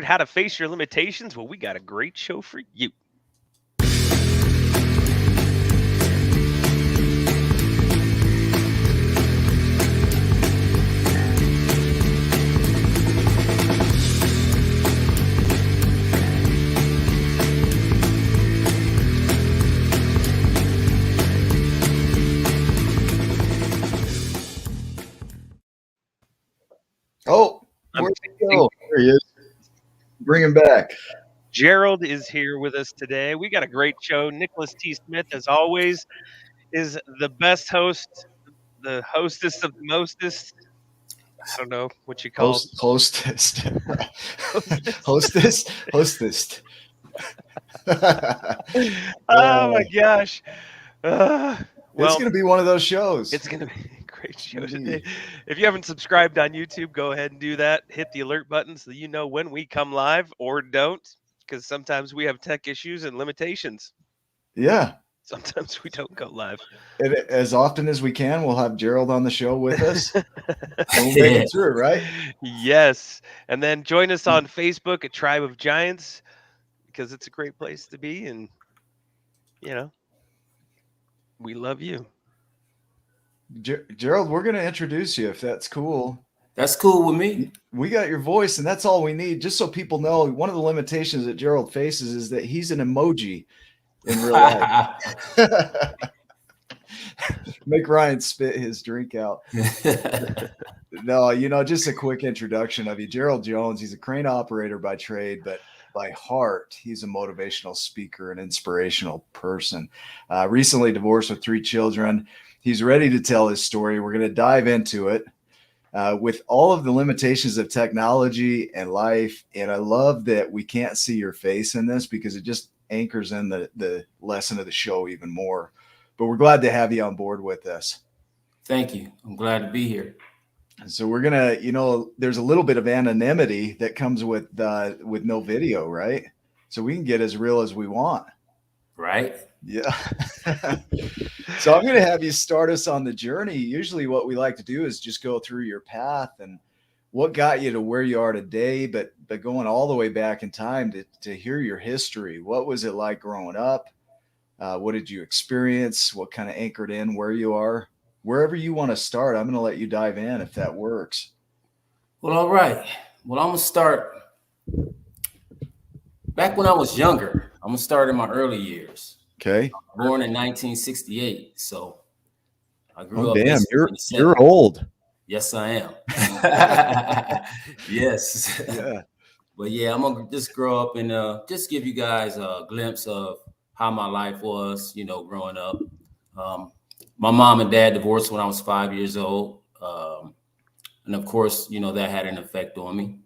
How to face your limitations? Well, we got a great show for you. Oh, where'd he go? There he is. Bring him back. Gerald is here with us today. We got a great show. Nicholas T. Smith, as always, is the best host, the hostess of the mostest. I don't know what you call Hostess. hostess. Hostess. Oh my gosh. It's going to be one of those shows. It's going to be a great show Indeed. today. If you haven't subscribed on YouTube, go ahead and do that. Hit the alert button so you know when we come live, or don't, because sometimes we have tech issues and limitations. Yeah. Sometimes we don't go live. And as often as we can, we'll have Gerald on the show with us. And we'll make it through, right? Yes. And then join us on Facebook at Tribe of Giants, because it's a great place to be. And, we love you. Gerald, we're going to introduce you if that's cool. That's cool with me. We got your voice, and that's all we need. Just so people know, one of the limitations that Gerald faces is that he's an emoji in real life. Make Ryan spit his drink out. No, just a quick introduction of you. Gerald Jones, he's a crane operator by trade, but by heart, he's a motivational speaker and inspirational person. Recently divorced with 3 children. He's ready to tell his story. We're going to dive into it with all of the limitations of technology and life. And I love that we can't see your face in this because it just anchors in the lesson of the show even more. But we're glad to have you on board with us. Thank you. I'm glad to be here. So we're gonna, there's a little bit of anonymity that comes with no video, right? So we can get as real as we want. Right. Yeah. So I'm gonna have you start us on the journey. Usually what we like to do is just go through your path and what got you to where you are today, but going all the way back in time to hear your history. What was it like growing up? What did you experience? What kind of anchored in where you are? Wherever you want to start, I'm going to let you dive in if that works. Well, all right. Well, I'm going to start back when I was younger. I'm going to start in my early years. Okay. Born in 1968. So I grew up. Damn, you're old. Yes, I am. Yes. Yeah. But yeah, I'm going to just grow up and just give you guys a glimpse of how my life was, growing up. My mom and dad divorced when I was 5 years old. And of course, that had an effect on me,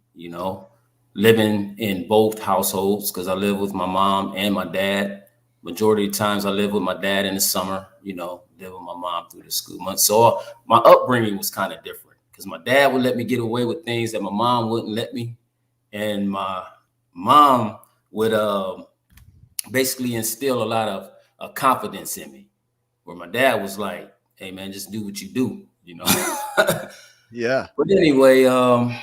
living in both households because I live with my mom and my dad. Majority of times I live with my dad in the summer, live with my mom through the school months. So my upbringing was kind of different because my dad would let me get away with things that my mom wouldn't let me. And my mom would basically instill a lot of confidence in me. Where my dad was like, hey, man, just do what you do, Yeah. But anyway, I'm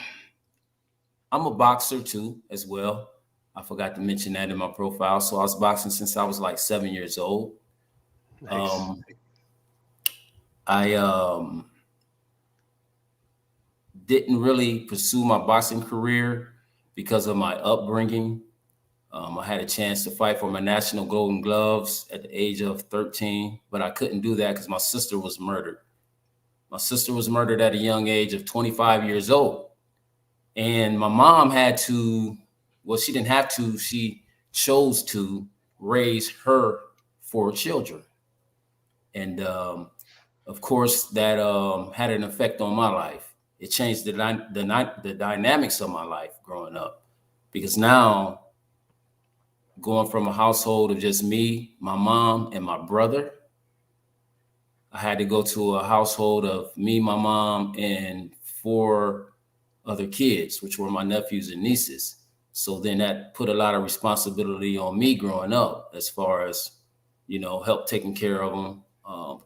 a boxer, too, as well. I forgot to mention that in my profile. So I was boxing since I was like 7 years old. Nice. I didn't really pursue my boxing career because of my upbringing. I had a chance to fight for my national golden gloves at the age of 13, but I couldn't do that because my sister was murdered. My sister was murdered at a young age of 25 years old. And my mom had to, well, she didn't have to, she chose to raise her 4 children. And of course, that had an effect on my life. It changed the dynamics of my life growing up because now, going from a household of just me, my mom, and my brother, I had to go to a household of me, my mom, and 4 other kids, which were my nephews and nieces. So then that put a lot of responsibility on me growing up as far as, help taking care of them,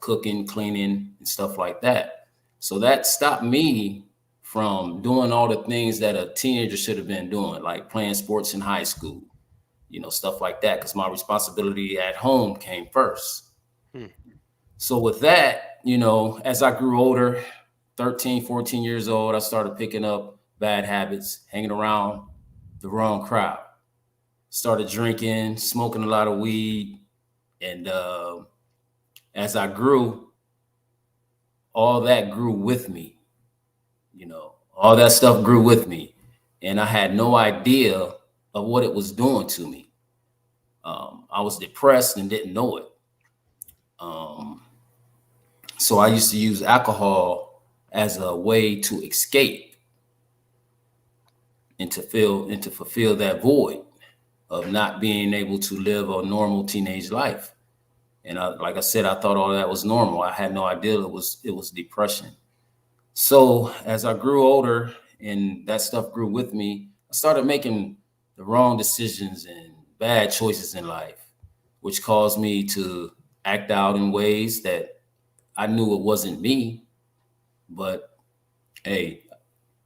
cooking, cleaning, and stuff like that. So that stopped me from doing all the things that a teenager should have been doing, like playing sports in high school, stuff like that, because my responsibility at home came first. So with that, as I grew older, 13, 14 years old, I started picking up bad habits, hanging around the wrong crowd. Started drinking, smoking a lot of weed. And as I grew, all that grew with me. All that stuff grew with me. And I had no idea of what it was doing to me. I was depressed and didn't know it. So I used to use alcohol as a way to escape and to fulfill that void of not being able to live a normal teenage life. And like I said, I thought all that was normal. I had no idea it was depression. So as I grew older and that stuff grew with me, I started making the wrong decisions and bad choices in life, which caused me to act out in ways that I knew it wasn't me, but hey,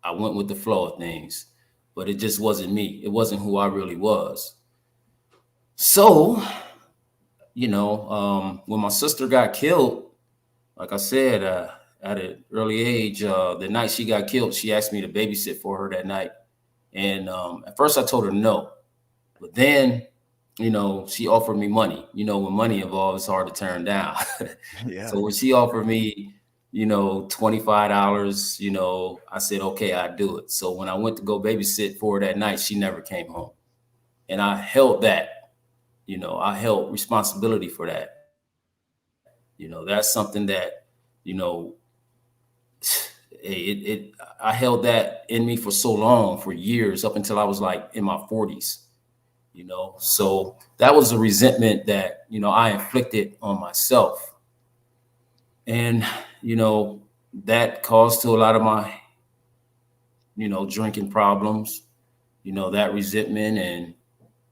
I went with the flow of things, but it just wasn't me. It wasn't who I really was. So, when my sister got killed, like I said, at an early age, the night she got killed, she asked me to babysit for her that night. And at first I told her no, but then, she offered me money. When money involved, it's hard to turn down. Yeah. So when she offered me, $25, I said, okay, I'd do it. So when I went to go babysit for her that night, she never came home. And I held that, I held responsibility for that. That's something that, I held that in me for so long, for years, up until I was like in my 40s, so that was a resentment that, I inflicted on myself. And, that caused to a lot of my, drinking problems, that resentment and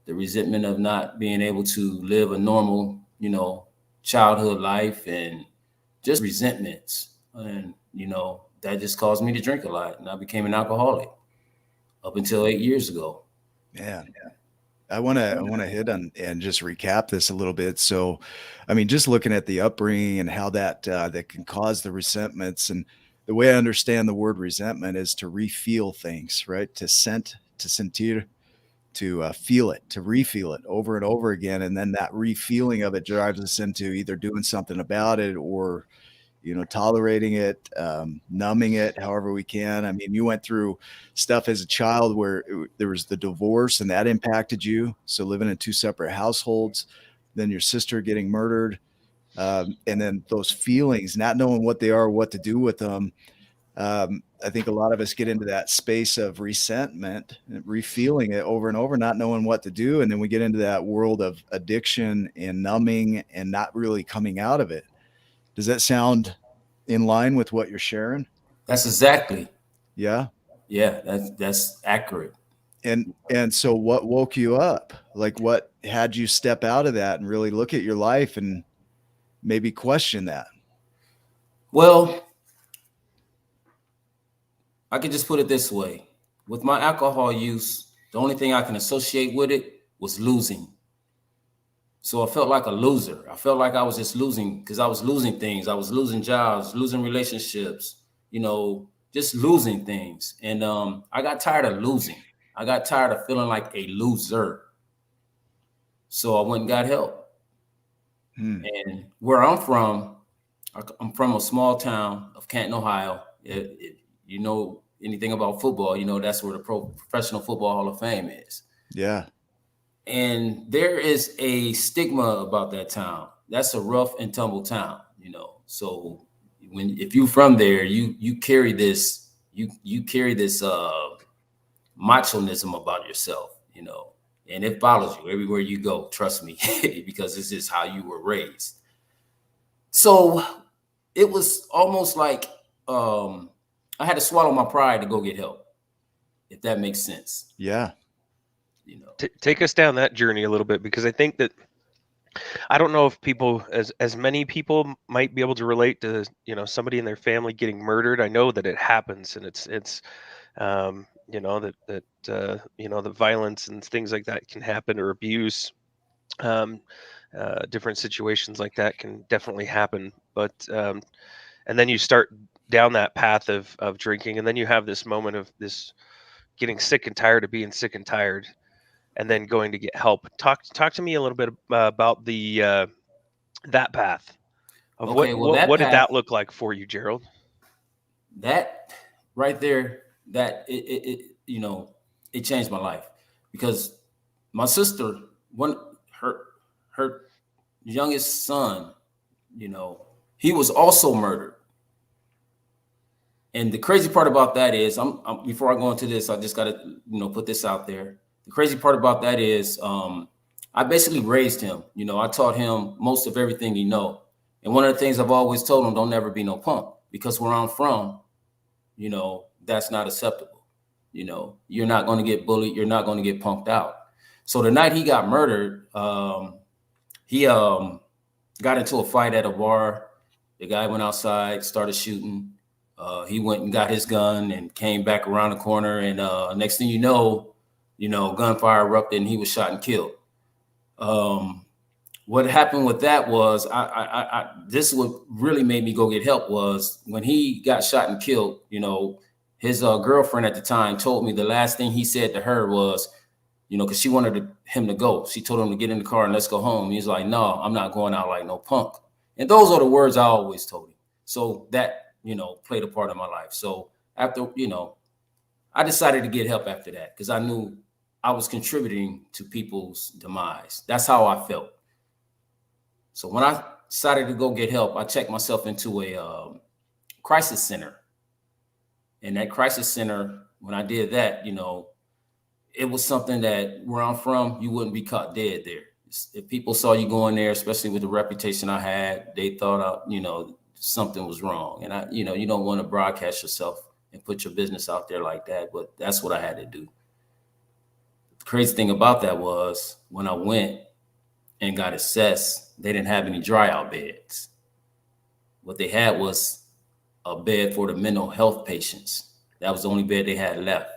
the resentment of not being able to live a normal, childhood life, and just resentments. And, that just caused me to drink a lot. And I became an alcoholic up until 8 years ago. Man, I want to hit on and just recap this a little bit. So, I mean, just looking at the upbringing and how that can cause the resentments, and the way I understand the word resentment is to refeel things, right? To sentir, to feel it, to refeel it over and over again, and then that refeeling of it drives us into either doing something about it or tolerating it, numbing it however we can. I mean, you went through stuff as a child where there was the divorce and that impacted you. So living in two separate households, then your sister getting murdered, and then those feelings, not knowing what they are, what to do with them. I think a lot of us get into that space of resentment, refeeling it over and over, not knowing what to do. And then we get into that world of addiction and numbing and not really coming out of it. Does that sound in line with what you're sharing? That's exactly. Yeah. Yeah, that's accurate. And so what woke you up? Like, what had you step out of that and really look at your life and maybe question that? Well, I could just put it this way. With my alcohol use, the only thing I can associate with it was losing. So I felt like a loser. I felt like I was just losing because I was losing things. I was losing jobs, losing relationships, just losing things. And I got tired of losing. I got tired of feeling like a loser. So I went and got help. And where I'm from a small town of Canton, Ohio. If you know anything about football, that's where the Professional Football Hall of Fame is. Yeah. And there is a stigma about that town. That's a rough and tumble town, So if you're from there, you carry this, you carry this machonism about yourself, and it follows you everywhere you go. Trust me, because this is how you were raised. So it was almost like I had to swallow my pride to go get help, if that makes sense. Yeah. Take us down that journey a little bit, because I think that I don't know if people, as many people, might be able to relate to, somebody in their family getting murdered. I know that it happens, and it's the violence and things like that can happen, or abuse. Um, Different situations like that can definitely happen, but and then you start down that path of drinking, and then you have this moment of this getting sick and tired of being sick and tired, and then going to get help. Talk to me a little bit about the that path of what Okay, well, what that what did path, that look like for you, Gerald? that right there, that it changed my life, because my sister, one her her youngest son, he was also murdered. And the crazy part about that is, before I go into this, I just got to put this out there. The crazy part about that is, I basically raised him. I taught him most of everything he know. And one of the things I've always told him: don't never be no punk, because where I'm from, that's not acceptable. You're not going to get bullied. You're not going to get punked out. So the night he got murdered, he got into a fight at a bar. The guy went outside, started shooting. He went and got his gun and came back around the corner. And next thing you know, gunfire erupted and he was shot and killed. What happened with that was, this what really made me go get help was when he got shot and killed. His girlfriend at the time told me the last thing he said to her was, because she wanted him to go. She told him to get in the car and let's go home. He's like, no, I'm not going out like no punk. And those are the words I always told him. So that, played a part in my life. So after, I decided to get help after that, because I knew I was contributing to people's demise. That's how I felt. So when I decided to go get help, I checked myself into a crisis center. And that crisis center, when I did that, it was something that where I'm from, you wouldn't be caught dead there. If people saw you going there, especially with the reputation I had, they thought, something was wrong. And you don't want to broadcast yourself and put your business out there like that, but that's what I had to do. The crazy thing about that was when I went and got assessed, they didn't have any dry out beds. What they had was a bed for the mental health patients. That was the only bed they had left.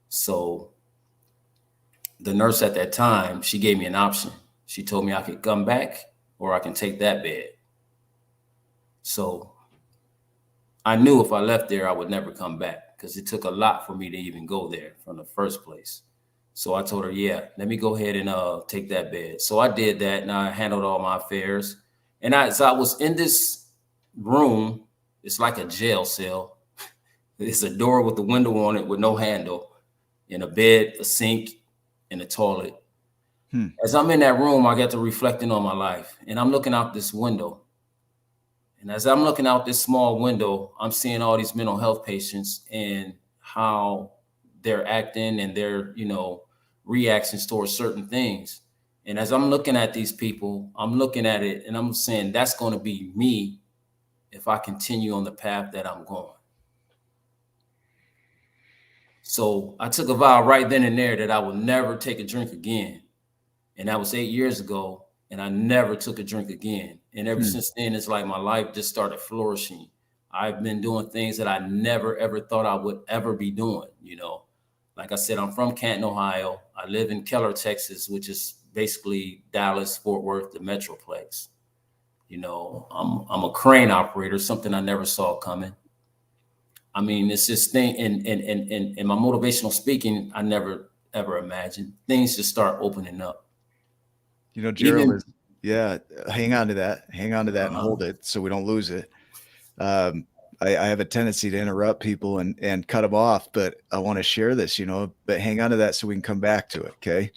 So the nurse at that time, she gave me an option. She told me I could come back or I can take that bed. So I knew if I left there, I would never come back, because it took a lot for me to even go there from the first place. So I told her, yeah, let me go ahead and take that bed. So I did that, and I handled all my affairs. And as I was in this room, it's like a jail cell. It's a door with a window on it with no handle, and a bed, a sink, and a toilet. As I'm in that room, I got to reflecting on my life, and I'm looking out this window. And as I'm looking out this small window, I'm seeing all these mental health patients and how they're acting and their, reactions towards certain things. And as I'm looking at these people, I'm looking at it and I'm saying, that's going to be me if I continue on the path that I'm going. So I took a vow right then and there that I would never take a drink again. And that was 8 years ago. And I never took a drink again. And ever since then, it's like my life just started flourishing. I've been doing things that I never, ever thought I would ever be doing. Like I said, I'm from Canton, Ohio. I live in Keller, Texas, which is basically Dallas, Fort Worth, the Metroplex. I'm a crane operator, something I never saw coming. I mean, it's this thing in my motivational speaking, I never, ever imagined things just start opening up. Gerald, hang on to that and hold it so we don't lose it. I have a tendency to interrupt people and cut them off, but I want to share this, but hang on to that so we can come back to it. Okay.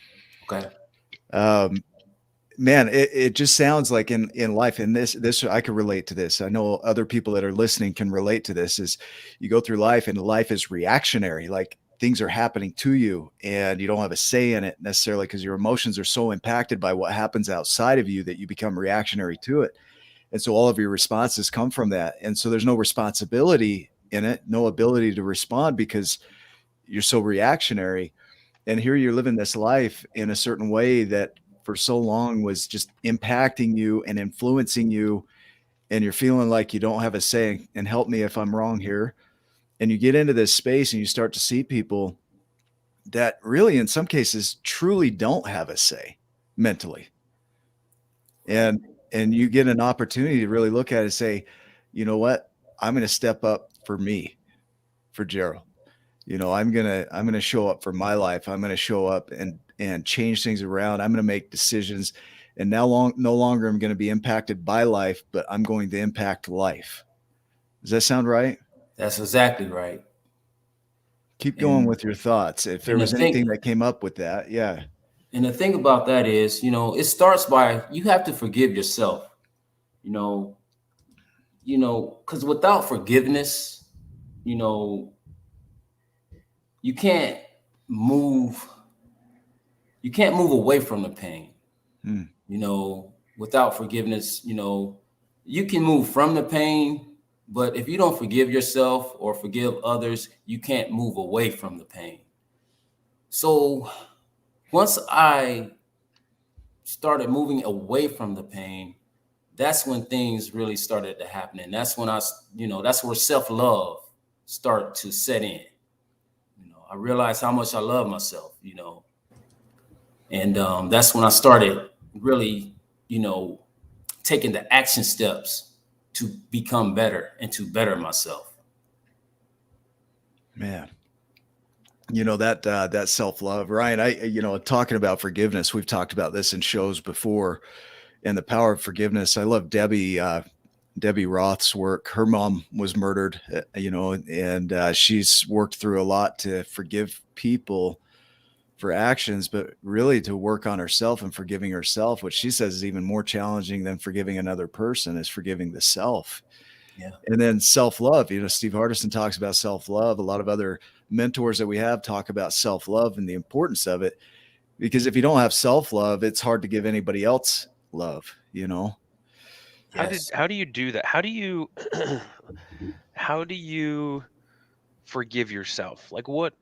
Man, it just sounds like in life, and this, I can relate to this. I know other people that are listening can relate to this, is you go through life and life is reactionary. Like things are happening to you and you don't have a say in it necessarily, because your emotions are so impacted by what happens outside of you that you become reactionary to it. And so all of your responses come from that. And so there's no responsibility in it, no ability to respond because you're so reactionary. And here you're living this life in a certain way that for so long was just impacting you and influencing you, and you're feeling like you don't have a say, and help me if I'm wrong here, and you get into this space and you start to see people that really in some cases truly don't have a say mentally, and you get an opportunity to really look at it and say, you know what, I'm going to step up for me, for Gerald. I'm going to show up for my life. I'm going to show up and change things around. I'm going to make decisions, and no longer I'm going to be impacted by life, but I'm going to impact life. Does that sound right? That's exactly right. Keep going with your thoughts. If there And the was anything thing, that came up with that. Yeah. and the thing about that is, it starts by, you have to forgive yourself, you know, because without forgiveness, you know, you can't move, away from the pain. Hmm. Without forgiveness, you can move from the pain, but if you don't forgive yourself or forgive others, you can't move away from the pain. So once I started moving away from the pain, that's when things really started to happen. And that's when that's where self-love started to set in. I realized how much I love myself, and that's when I started really, taking the action steps to become better and to better myself. Man, that self-love, Ryan, talking about forgiveness, we've talked about this in shows before, and the power of forgiveness. I love Debbie Roth's work. Her mom was murdered, and she's worked through a lot to forgive people for actions, but really to work on herself and forgiving herself, which she says is even more challenging than forgiving another person, is forgiving the self. Yeah. And then self-love, Steve Hardison talks about self-love. A lot of other mentors that we have talk about self-love and the importance of it, because if you don't have self-love, it's hard to give anybody else love. Yes. How do you do that? How do you how do you forgive yourself? Like what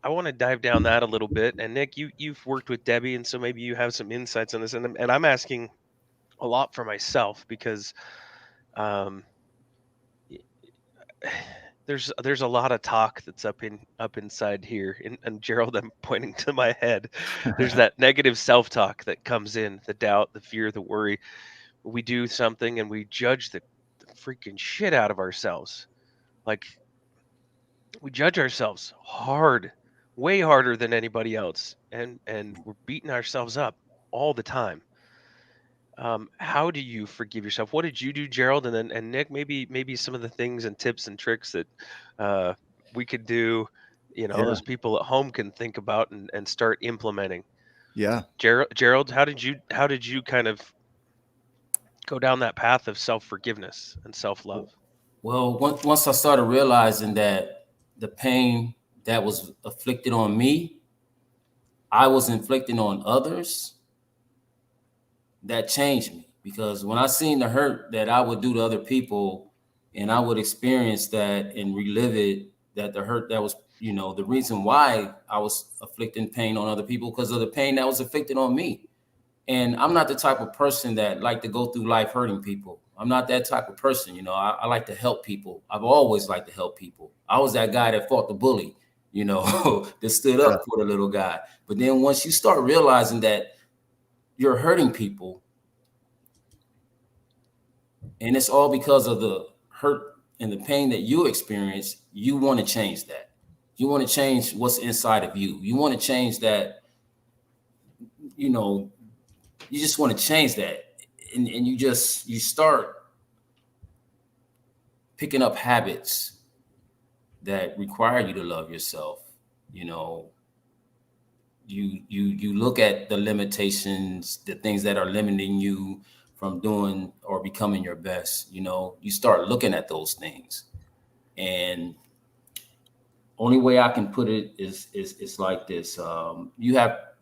I want to dive down that a little bit. And Nick, you've worked with Debbie, and so maybe you have some insights on this. And I'm asking a lot for myself because um there's a lot of talk that's up inside here. And Gerald, I'm pointing to my head. There's that negative self-talk that comes in, the doubt, the fear, the worry. We do something and we judge the freaking shit out of ourselves. Like, we judge ourselves hard, way harder than anybody else, and we're beating ourselves up all the time. How do you forgive yourself? What did you do, Gerald? And Nick, maybe some of the things and tips and tricks that uh, we could do. Yeah. Those people at home can think about and start implementing. Yeah. Gerald, how did you kind of go down that path of self forgiveness and self love? Well, once I started realizing that the pain that was afflicted on me, I was inflicting on others, that changed me. Because when I seen the hurt that I would do to other people, and I would experience that and relive it, that the hurt that was, the reason why I was afflicting pain on other people, because of the pain that was afflicted on me. And I'm not the type of person that like to go through life hurting people. I'm not that type of person. I like to help people. I've always liked to help people. I was that guy that fought the bully, that stood Yeah. up for the little guy. But then once you start realizing that you're hurting people, and it's all because of the hurt and the pain that you experience, you want to change that. You want to change what's inside of you. You want to change that, you just want to change that. And you start picking up habits that require you to love yourself. You look at the limitations, the things that are limiting you from doing or becoming your best. You start looking at those things. And only way I can put it is like this.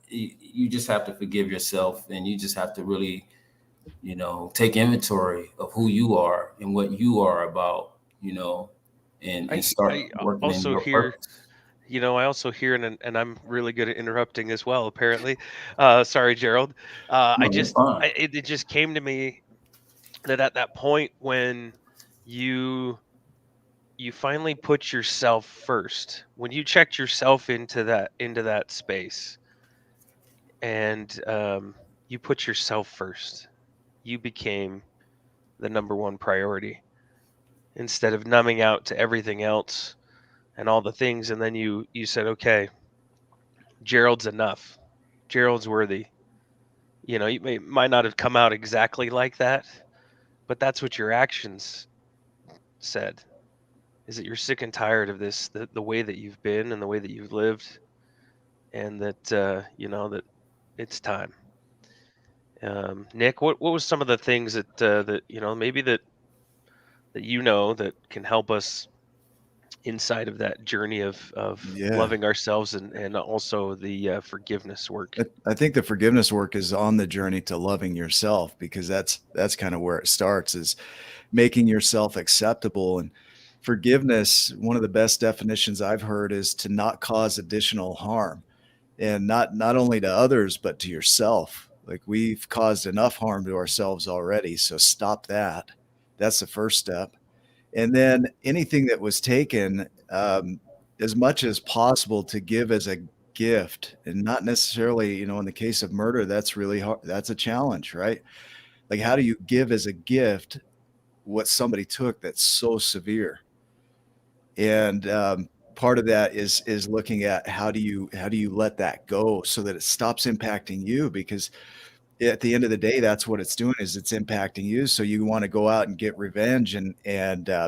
You just have to forgive yourself, and you just have to really, take inventory of who you are and what you are about, and I start I working in also your hear purpose. I also hear, and I'm really good at interrupting as well, apparently. Sorry, Gerald. No, you're fine. It just came to me that at that point when you you finally put yourself first, when you checked yourself into that space, and you put yourself first, you became the number one priority instead of numbing out to everything else and all the things. And then you said, okay, Gerald's enough. Gerald's worthy. You might not have come out exactly like that, but that's what your actions said. Is that you're sick and tired of this, the way that you've been and the way that you've lived, and that that it's time. Nick, what was some of the things that maybe that can help us inside of that journey of Yeah. loving ourselves, and also the forgiveness work. I think the forgiveness work is on the journey to loving yourself, because that's kind of where it starts, is making yourself acceptable. And forgiveness, one of the best definitions I've heard, is to not cause additional harm, and not only to others but to yourself. Like, we've caused enough harm to ourselves already, so stop that. That's the first step. And then anything that was taken, as much as possible, to give as a gift, and not necessarily, in the case of murder, that's really hard. That's a challenge, right? Like, how do you give as a gift what somebody took that's so severe? And part of that is looking at how do you let that go so that it stops impacting you, because at the end of the day, that's what it's doing, is it's impacting you. So you want to go out and get revenge, and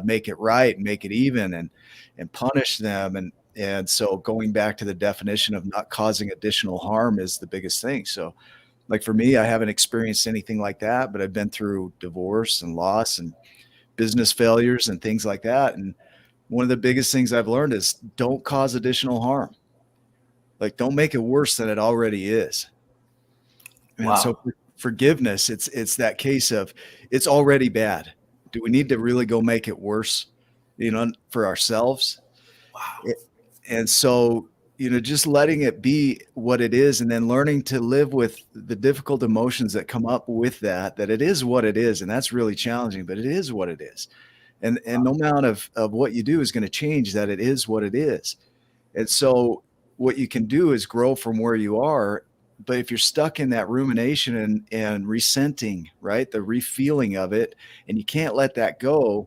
make it right, and make it even, and punish them. And so going back to the definition of not causing additional harm is the biggest thing. So, like, for me, I haven't experienced anything like that, but I've been through divorce and loss and business failures and things like that. And one of the biggest things I've learned is, don't cause additional harm. Like, don't make it worse than it already is. And so Wow. forgiveness, it's that case of, it's already bad. Do we need to really go make it worse, for ourselves? Wow. It, and so, just letting it be what it is, and then learning to live with the difficult emotions that come up with that it is what it is. And that's really challenging, but it is what it is. And no amount of what you do is going to change that. It is what it is. And so what you can do is grow from where you are. But if you're stuck in that rumination and resenting, right, the refeeling of it, and you can't let that go,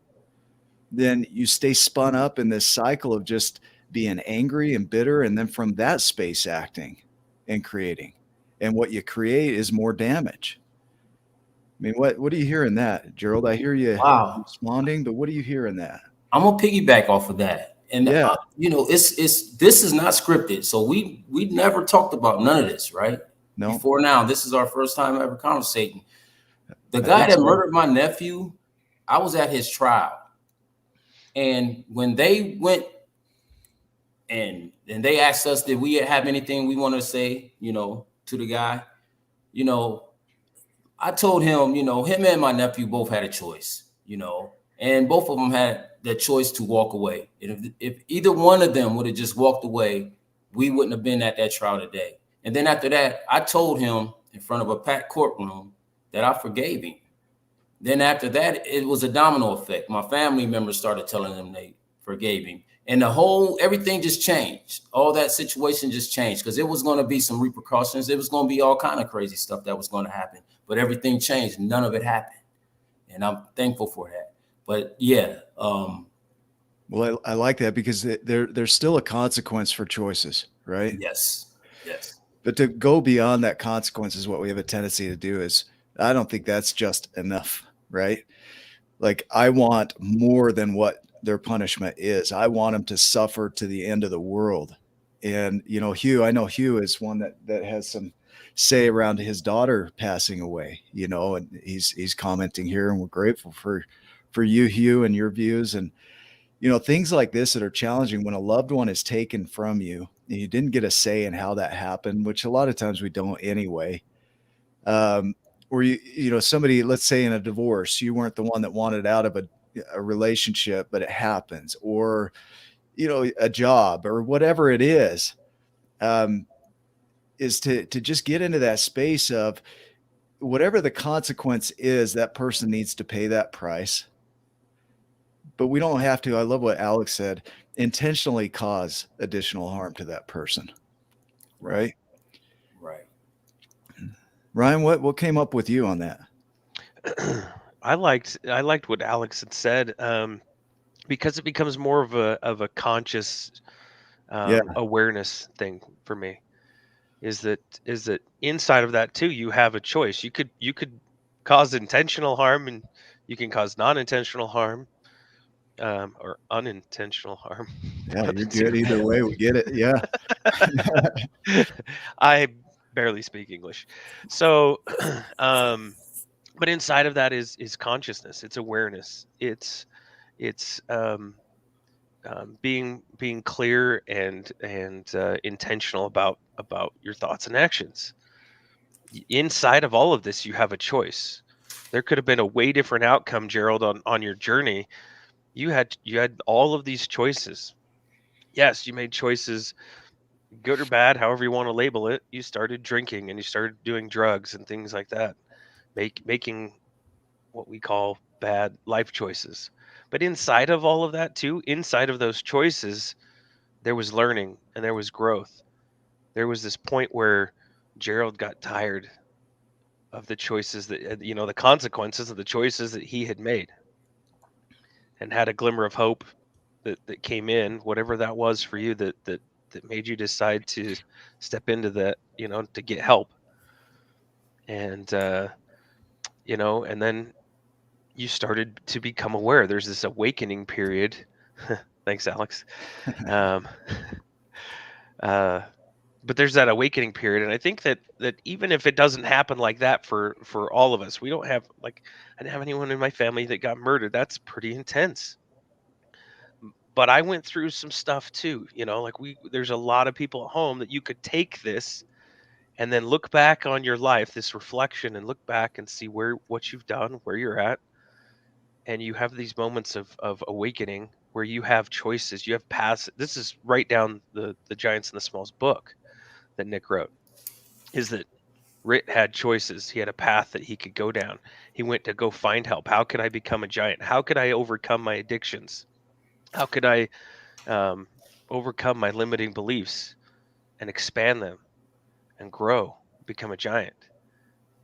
then you stay spun up in this cycle of just being angry and bitter. And then from that space, acting and creating. And what you create is more damage. I mean, what do you hear in that, Gerald? I hear you Wow. responding, but what do you hear in that? I'm gonna piggyback off of that, and Yeah, it's this is not scripted, so we never talked about none of this, right? no, Before now, this is our first time ever conversating. The I guy think that so. murdered my nephew, I was at his trial, and when they went and they asked us, did we have anything we want to say, to the guy, you know, I told him, him and my nephew both had a choice, and both of them had the choice to walk away. And if either one of them would have just walked away, we wouldn't have been at that trial today. And then after that, I told him in front of a packed courtroom that I forgave him. Then after that, it was a domino effect. My family members started telling him they forgave him. And everything just changed. All that situation just changed because it was going to be some repercussions. It was going to be all kind of crazy stuff that was going to happen. But everything changed. None of it happened. And I'm thankful for that. But yeah. Well, I like that, because there's still a consequence for choices, right? Yes. Yes. But to go beyond that consequence is what we have a tendency to do. Is, I don't think that's just enough, right? Like, I want more than what their punishment is. I want them to suffer to the end of the world. And Hugh, I know Hugh is one that has some say around his daughter passing away. And he's commenting here, and we're grateful for you, Hugh, and your views. And things like this that are challenging, when a loved one is taken from you and you didn't get a say in how that happened, which a lot of times we don't anyway. Or somebody, let's say in a divorce, you weren't the one that wanted out of a relationship, but it happens. Or a job or whatever it is to just get into that space of whatever the consequence is, that person needs to pay that price. But we don't have to, I love what Alex said, intentionally cause additional harm to that person. Right? Right. Ryan, what came up with you on that? I liked what Alex had said, because it becomes more of a conscious Yeah. awareness thing for me. Is that inside of that too, you have a choice. You could cause intentional harm, and you can cause non-intentional harm, or unintentional harm. Yeah, One of you're the two. good either way. We get it. Yeah. I barely speak English, so um, but inside of that is consciousness. It's awareness. It's being clear and intentional about your thoughts and actions. Inside of all of this, you have a choice. There could have been a way different outcome, Gerald, on your journey. You had all of these choices. Yes, you made choices, good or bad, however you want to label it. You started drinking and you started doing drugs and things like that, making what we call bad life choices. But inside of all of that too, inside of those choices, there was learning and there was growth. There was this point where Gerald got tired of the choices that, the consequences of the choices that he had made, and had a glimmer of hope that came in, whatever that was for you, that made you decide to step into that, to get help. And and then you started to become aware. There's this awakening period. Thanks, Alex. um, uh, but there's that awakening period, and I think that even if it doesn't happen like that for all of us, we don't have, like, I didn't have anyone in my family that got murdered. That's pretty intense. But I went through some stuff too, like, there's a lot of people at home that you could take this and then look back on your life, this reflection, and look back and see what you've done, where you're at, and you have these moments of awakening where you have choices, you have paths. This is right down the Giants and the Smalls book that Nick wrote. Is that Rit had choices. He had a path that he could go down. He went to go find help. How could I become a giant? How could I overcome my addictions? How could I um, overcome my limiting beliefs and expand them and grow, become a giant?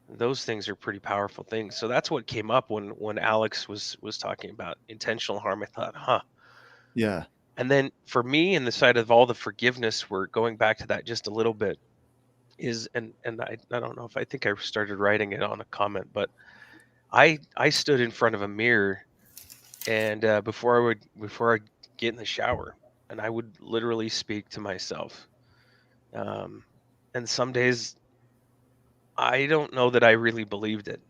Those things are pretty powerful things. So that's what came up when Alex was talking about intentional harm. I thought, huh. Yeah. And then for me, in the side of all the forgiveness, we're going back to that just a little bit. I don't know if I think I started writing it on a comment, but I stood in front of a mirror, and before I get in the shower, and I would literally speak to myself. Um, and some days I don't know that I really believed it.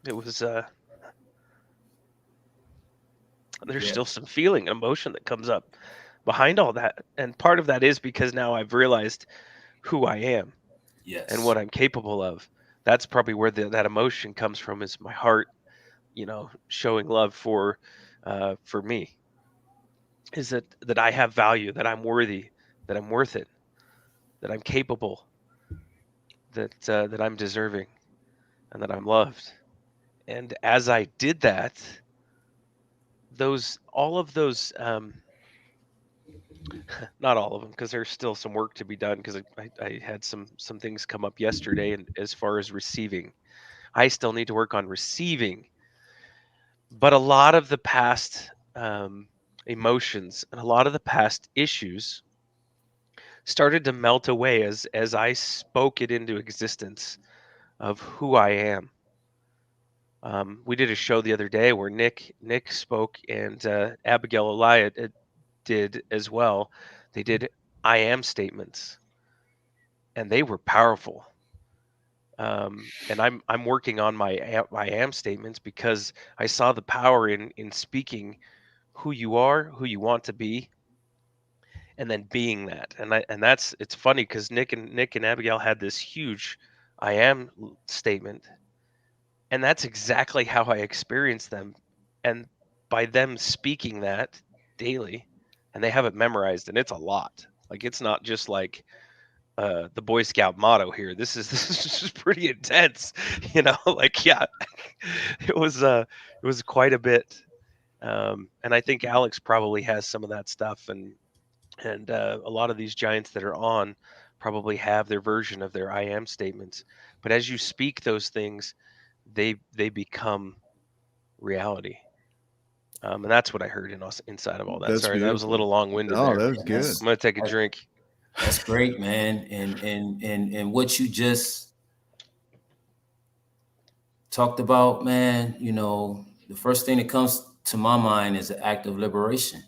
It was there's Yeah. still some feeling, emotion that comes up behind all that, and part of that is because now I've realized who I am and Yes. what I'm capable of. That's probably where that emotion comes from, is my heart, showing love for me, is that I have value, that I'm worthy, that I'm worth it, that I'm capable, that I'm deserving, and that I'm loved. And as I did that, those all of those, not all of them, because there's still some work to be done, because I had some things come up yesterday, and as far as receiving, I still need to work on receiving. But a lot of the past emotions and a lot of the past issues started to melt away as I spoke it into existence of who I am. We did a show the other day where Nick spoke, and Abigail Eliot did as well. They did I am statements, and they were powerful. And I'm working on my am statements, because I saw the power in speaking who you are, who you want to be, and then being that. And that's, it's funny, because Nick and Abigail had this huge I am statement, and that's exactly how I experienced them. And by them speaking that daily, and they have it memorized, and it's a lot. Like, it's not just like the Boy Scout motto here. This is just pretty intense, like, yeah. it was it was quite a bit. And I think Alex probably has some of that stuff, and a lot of these giants that are on probably have their version of their I am statements. But as you speak those things, they become reality. And that's what I heard inside of all that. That's Sorry, that was a little beautiful. long-winded No, there. that was And good. I'm gonna take a drink. that's great, man. And what you just talked about, man, the first thing that comes to my mind is an act of liberation.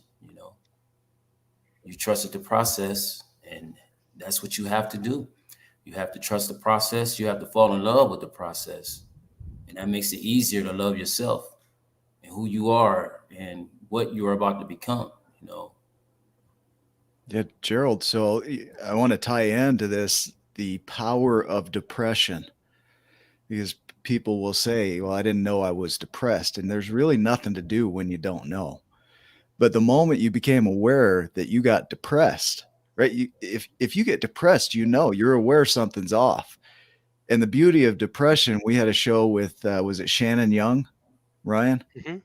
You trusted the process, and that's what you have to do. You have to trust the process. You have to fall in love with the process. And that makes it easier to love yourself and who you are and what you're about to become, Yeah, Gerald. So I want to tie into this, the power of depression, because people will say, well, I didn't know I was depressed. And there's really nothing to do when you don't know. But the moment you became aware that you got depressed, right? If you get depressed, you're aware something's off. And the beauty of depression, we had a show with, was it Shannon Young, Ryan? Hmm.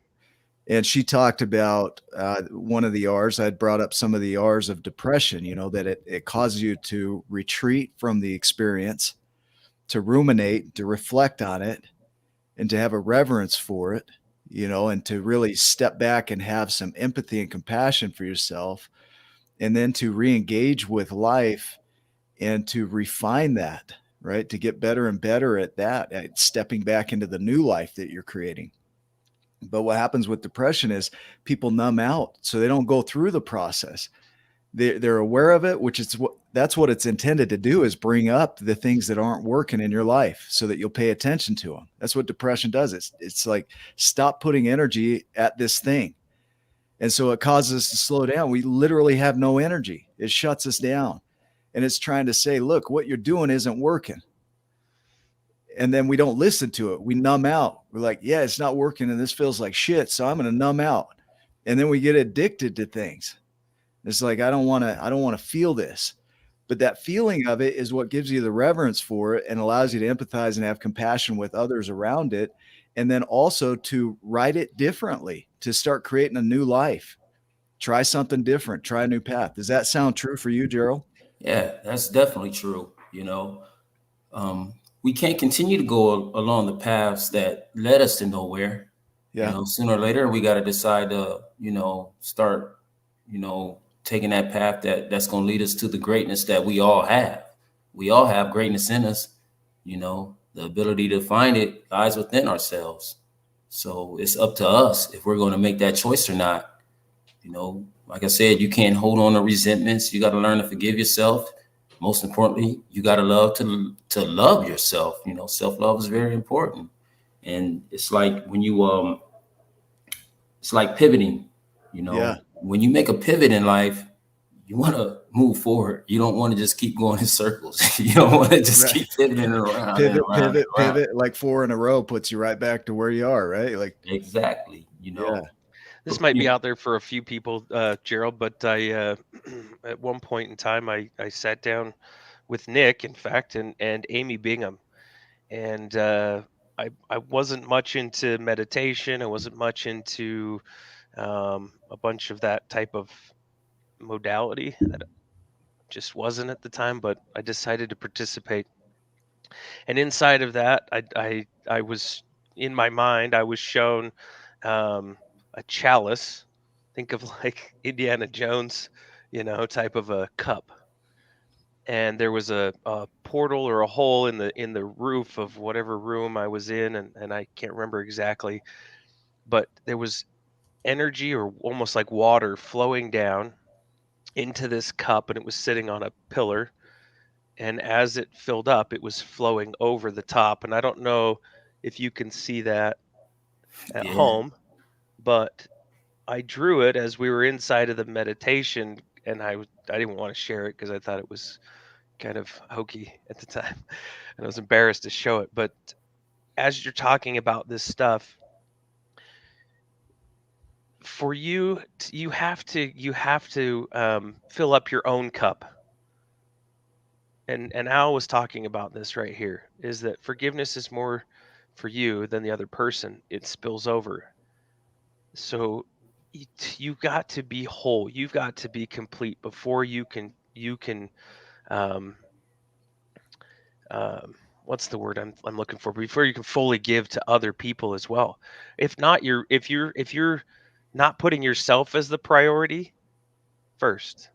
And she talked about one of the R's. I'd brought up some of the R's of depression, that it causes you to retreat from the experience, to ruminate, to reflect on it, and to have a reverence for it, and to really step back and have some empathy and compassion for yourself, and then to re-engage with life and to refine that, right? To get better and better at that, at stepping back into the new life that you're creating. But what happens with depression is people numb out, so they don't go through the process. They're aware of it, which is that's what it's intended to do, is bring up the things that aren't working in your life so that you'll pay attention to them. That's what depression does. It's like, stop putting energy at this thing. And so it causes us to slow down. We literally have no energy. It shuts us down. And it's trying to say, look, what you're doing isn't working. And then we don't listen to it. We numb out. We're like, yeah, it's not working and this feels like shit, so I'm going to numb out. And then we get addicted to things. It's like, I don't want to feel this. But that feeling of it is what gives you the reverence for it and allows you to empathize and have compassion with others around it. And then also to write it differently, to start creating a new life. Try something different, try a new path. Does that sound true for you, Gerald? Yeah, that's definitely true. We can't continue to go along the paths that led us to nowhere. Yeah. Sooner or later, we got to decide to, start, taking that path that's going to lead us to the greatness that we all have. We all have greatness in us. The ability to find it lies within ourselves. So it's up to us if we're going to make that choice or not. Like I said, you can't hold on to resentments. You got to learn to forgive yourself. Most importantly, you got to love yourself. Self-love is very important. And it's like when it's like pivoting. Yeah. When you make a pivot in life, you want to move forward. You don't want to just keep going in circles. You don't want to just Right. keep pivoting around Pivot, and around and around. pivot, like 4 in a row puts you right back to where you are, right? Like, Exactly. yeah. This might be out there for a few people, Gerald, but I at one point in time I sat down with Nick, in fact, and Amy Bingham, and I wasn't much into meditation. I wasn't much into a bunch of that type of modality. That just wasn't at the time, but I decided to participate. And inside of that, I was, in my mind, I was shown a chalice. Think of like Indiana Jones, type of a cup. And there was a portal or a hole in the roof of whatever room I was in, and I can't remember exactly, but there was energy or almost like water flowing down into this cup, and it was sitting on a pillar. And as it filled up, it was flowing over the top. And I don't know if you can see that at Yeah. home, but I drew it as we were inside of the meditation, and I didn't want to share it because I thought it was kind of hokey at the time, and I was embarrassed to show it. But as you're talking about this stuff, for you, you have to fill up your own cup. And Al was talking about this right here, is that forgiveness is more for you than the other person. It spills over. So you got to be whole. You've got to be complete before you can um, um, what's the word I'm looking for? Before you can fully give to other people as well. If not, if you're not putting yourself as the priority first,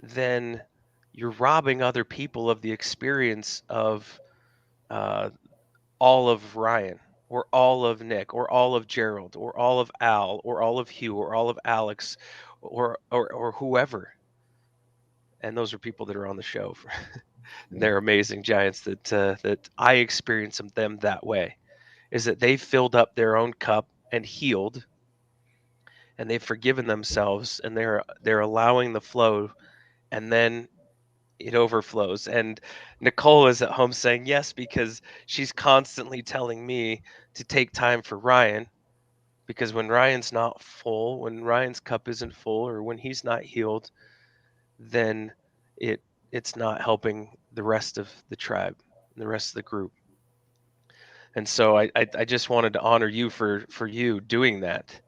then you're robbing other people of the experience of uh, all of Ryan, or all of Nick, or all of Gerald, or all of Al, or all of Hugh, or all of Alex, or whoever. And those are people that are on the show. Yeah. They're amazing giants that I experience them that way. Is that they've filled up their own cup and healed, and they've forgiven themselves, and they're allowing the flow, and then it overflows. And Nicole is at home saying yes, because she's constantly telling me to take time for Ryan, because when Ryan's not full, when Ryan's cup isn't full, or when he's not healed, then it it's not helping the rest of the tribe, the rest of the group. And so I just wanted to honor you for you doing that,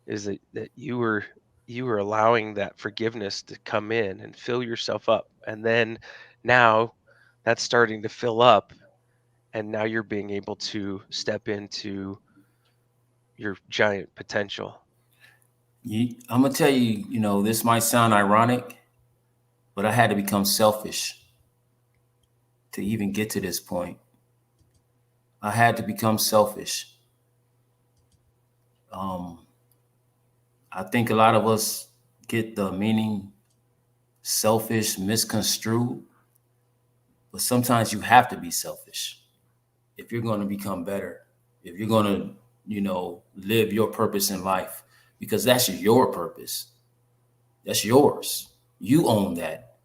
is that you were allowing that forgiveness to come in and fill yourself up. And then now that's starting to fill up, and now you're being able to step into your giant potential. I'm gonna tell you, this might sound ironic, but I had to become selfish to even get to this point. I had to become selfish. Um, I think a lot of us get the meaning selfish misconstrued, but sometimes you have to be selfish if you're going to become better, if you're going to, live your purpose in life, because that's your purpose. That's yours. You own that.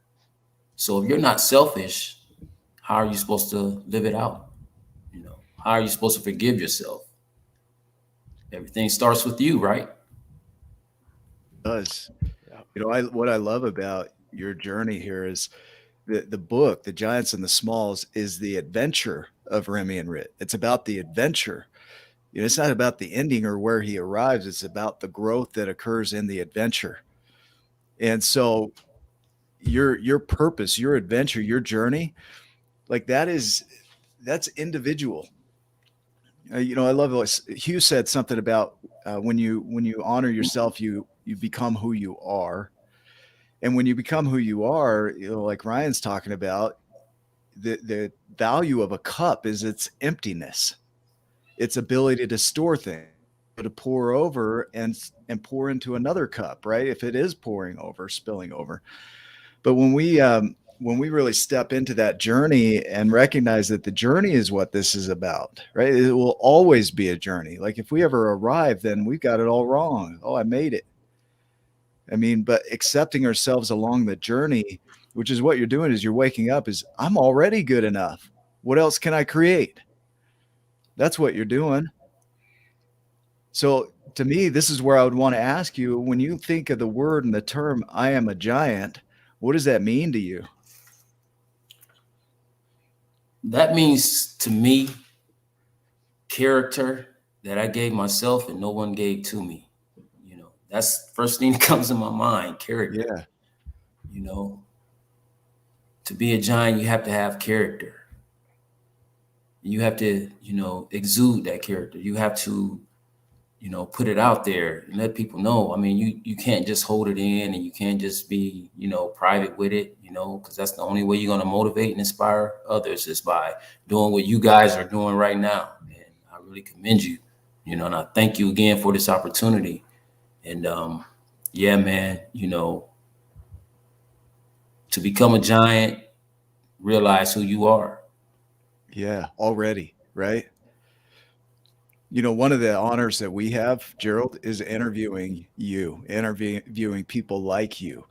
So if you're not selfish, how are you supposed to live it out? How are you supposed to forgive yourself? Everything starts with you, right? Does. Yeah. What I love about your journey here is the book, The Giants and the Smalls, is the adventure of Remy and Rit. It's about the adventure. It's not about the ending or where he arrives. It's about the growth that occurs in the adventure. And so your purpose, your adventure, your journey, like that's individual. I love what Hugh said, something about when you honor yourself, you become who you are. And when you become who you are, like Ryan's talking about, the value of a cup is its emptiness, its ability to store things, to pour over and pour into another cup, right? If it is pouring over, spilling over. But when we really step into that journey and recognize that the journey is what this is about, right? It will always be a journey. Like if we ever arrive, then we've got it all wrong. Oh, I made it. I mean, but accepting ourselves along the journey, which is what you're doing, is you're waking up is I'm already good enough. What else can I create? That's what you're doing. So to me, this is where I would want to ask you, when you think of the word and the term, I am a giant, what does that mean to you? That means to me character that I gave myself and no one gave to me. That's the first thing that comes to my mind, character. Yeah. You know, to be a giant, you have to have character. You have to, exude that character. You have to, put it out there and let people know. I mean, you can't just hold it in, and you can't just be, private with it, because that's the only way you're going to motivate and inspire others, is by doing what you guys are doing right now. And I really commend you, and I thank you again for this opportunity. And yeah, man, to become a giant, realize who you are. Yeah, already, right? One of the honors that we have, Gerald, is interviewing people like you,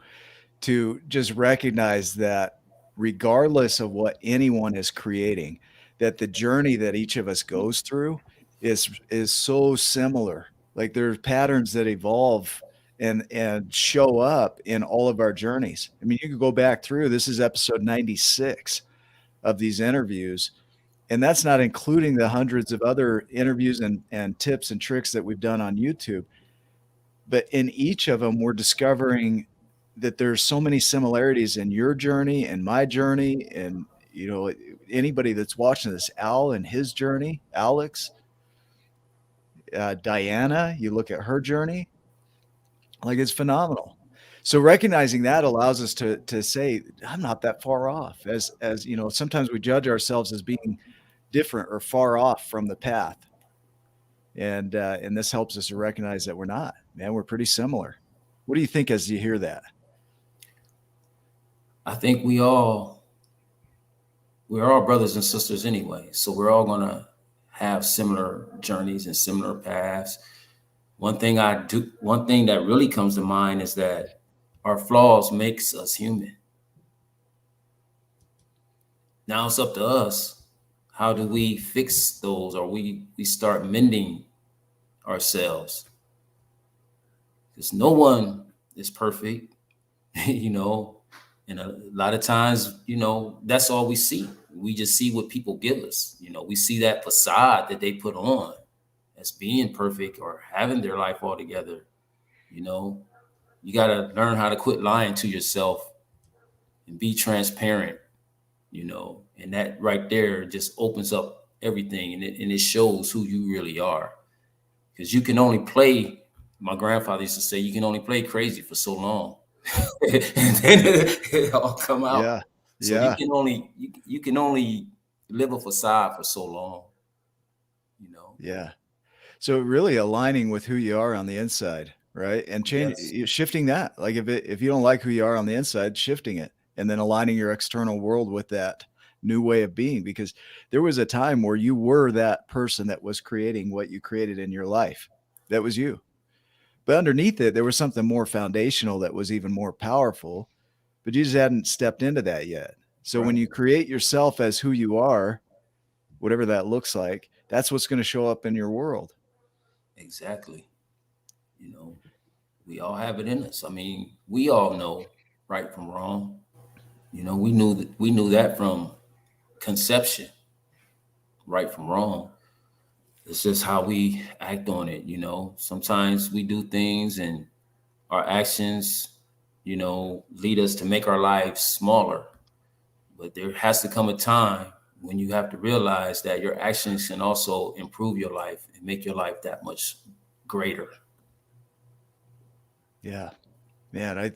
to just recognize that regardless of what anyone is creating, that the journey that each of us goes through is so similar. Like there's patterns that evolve and show up in all of our journeys. I mean, you could go back through, this is episode 96 of these interviews, and that's not including the hundreds of other interviews and tips and tricks that we've done on YouTube. But in each of them, we're discovering that there's so many similarities in your journey and my journey. And, you know, anybody that's watching this, Al and his journey, Alex, Diana, you look at her journey, like it's phenomenal. So recognizing that allows us to say, I'm not that far off. As you know, sometimes we judge ourselves as being different or far off from the path. And this helps us to recognize that we're not. Man, we're pretty similar. What do you think as you hear that? I think we're all brothers and sisters anyway. So we're all gonna have similar journeys and similar paths. One thing that really comes to mind is that our flaws makes us human. Now it's up to us. How do we fix those, or we start mending ourselves? Because no one is perfect, you know, and a lot of times, you know, that's all we see. We just see what people give us. You know, we see that facade that they put on as being perfect or having their life all together. You know, you got to learn how to quit lying to yourself and be transparent, you know, and that right there just opens up everything, and it shows who you really are. Because you can only play, my grandfather used to say, you can only play crazy for so long. And then it all come out. Yeah. So Yeah. you can only live a facade for so long, you know. Yeah. So really aligning with who you are on the inside, right? And Yes. shifting that. Like if you don't like who you are on the inside, shifting it and then aligning your external world with that new way of being, because there was a time where you were that person that was creating what you created in your life. That was you. But underneath it, there was something more foundational that was even more powerful, but you just hadn't stepped into that yet. So when Right. you create yourself as who you are, whatever that looks like, that's what's going to show up in your world. Exactly. You know, we all have it in us. I mean, we all know right from wrong. You know, we knew that from conception, right from wrong. It's just how we act on it, you know. Sometimes we do things and our actions, you know, lead us to make our lives smaller. But there has to come a time when you have to realize that your actions can also improve your life and make your life that much greater. Yeah. Man,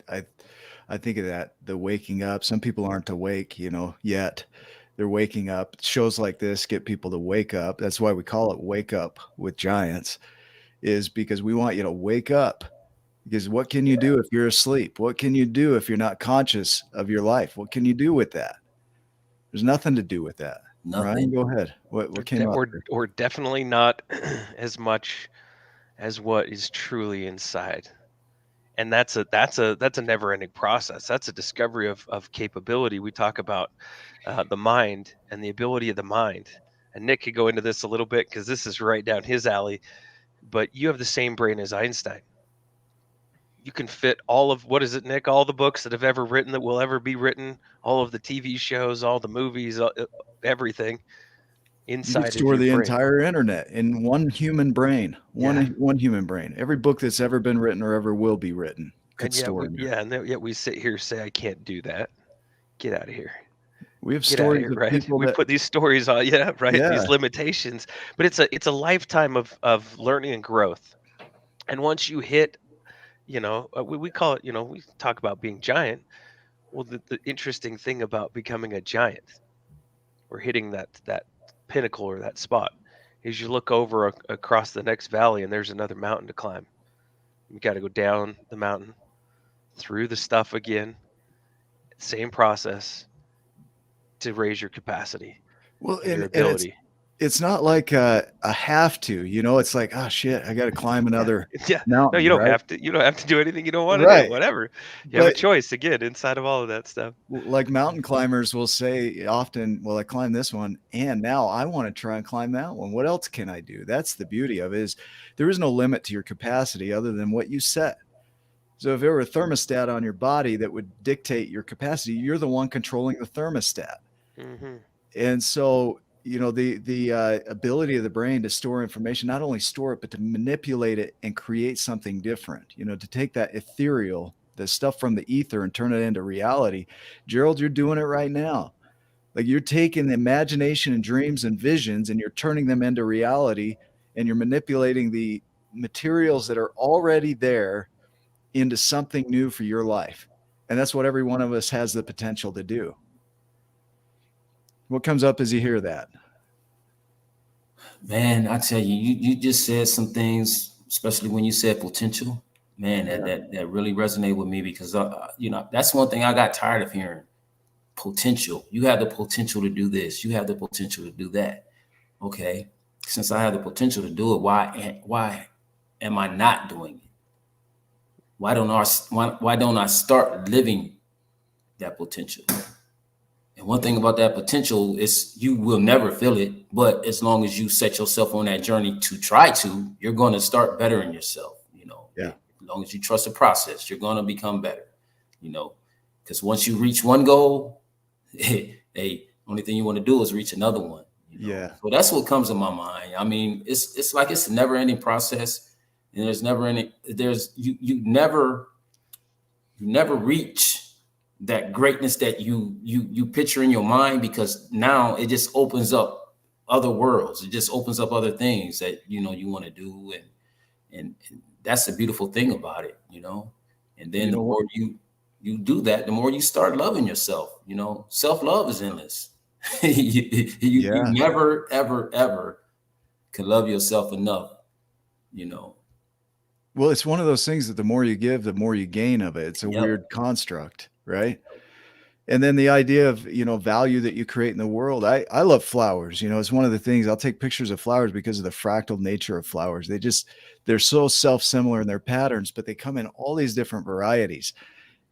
I think of that, the waking up. Some people aren't awake, you know, yet. They're waking up. Shows like this get people to wake up. That's why we call it Wake Up with Giants, is because we want you to wake up. Because what can you do if you're asleep? What can you do if you're not conscious of your life? What can you do with that? There's nothing to do with that. Ryan, Nothing. go ahead. What came up here? Or definitely not as much as what is truly inside. And that's a never ending process. That's a discovery of capability. We talk about the mind and the ability of the mind. And Nick could go into this a little bit because this is right down his alley. But you have the same brain as Einstein. You can fit all of, what is it, Nick? All the books that have ever written, that will ever be written, all of the TV shows, all the movies, everything You could inside of store your the brain. entire internet in one human brain. Yeah. One human brain. Every book that's ever been written or ever will be written could And yet, store in there. yet we sit here and say, I can't do that. Get out of here. We have Get out of stories here, of right? people We that, put these stories on, yeah, right. yeah, These limitations, but it's a lifetime of learning and growth. And once you hit, we call it, we talk about being giant. Well, the interesting thing about becoming a giant or hitting that pinnacle or that spot is you look over across the next valley and there's another mountain to climb. You got to go down the mountain, through the stuff again, same process to raise your capacity well, and your and ability. it's not like a have to, it's like, oh shit, I got to climb Yeah. another Yeah. No, you mountain, don't right? have to. You don't have to do anything you don't want to do. Right. Whatever. You have a But choice again inside of all of that stuff. like mountain climbers will say often, well, I climbed this one and now I want to try and climb that one. What else can I do? That's the beauty of it, is there is no limit to your capacity other than what you set. So if there were a thermostat on your body that would dictate your capacity, you're the one controlling the thermostat. Hmm. And so, the ability of the brain to store information, not only store it, but to manipulate it and create something different, to take that ethereal, the stuff from the ether, and turn it into reality. Gerald, you're doing it right now. Like, you're taking the imagination and dreams and visions and you're turning them into reality, and you're manipulating the materials that are already there into something new for your life. And that's what every one of us has the potential to do. What comes up as you hear that? Man, I tell you, you just said some things, especially when you said potential. Man, that really resonated with me, because that's one thing I got tired of hearing. Potential. You have the potential to do this. You have the potential to do that. Okay, since I have the potential to do it, why am I not doing it? Why don't I start living that potential? And one thing about that potential is you will never feel it, but as long as you set yourself on that journey to try to, you're going to start bettering yourself. Yeah. As long as you trust the process, you're going to become better. Because once you reach one goal, hey, only thing you want to do is reach another one. Yeah. So that's what comes to my mind. I mean, it's like it's a never ending process, and you never reach that greatness that you picture in your mind, because now it just opens up other worlds. It just opens up other things that you want to do, and that's the beautiful thing about it, And then the more you do that, the more you start loving yourself. Self-love is endless. You never ever can love yourself enough. Well, it's one of those things that the more you give, the more you gain of it. It's a weird construct, right? And then the idea of, value that you create in the world. I love flowers. It's one of the things. I'll take pictures of flowers because of the fractal nature of flowers. They're so self-similar in their patterns, but they come in all these different varieties.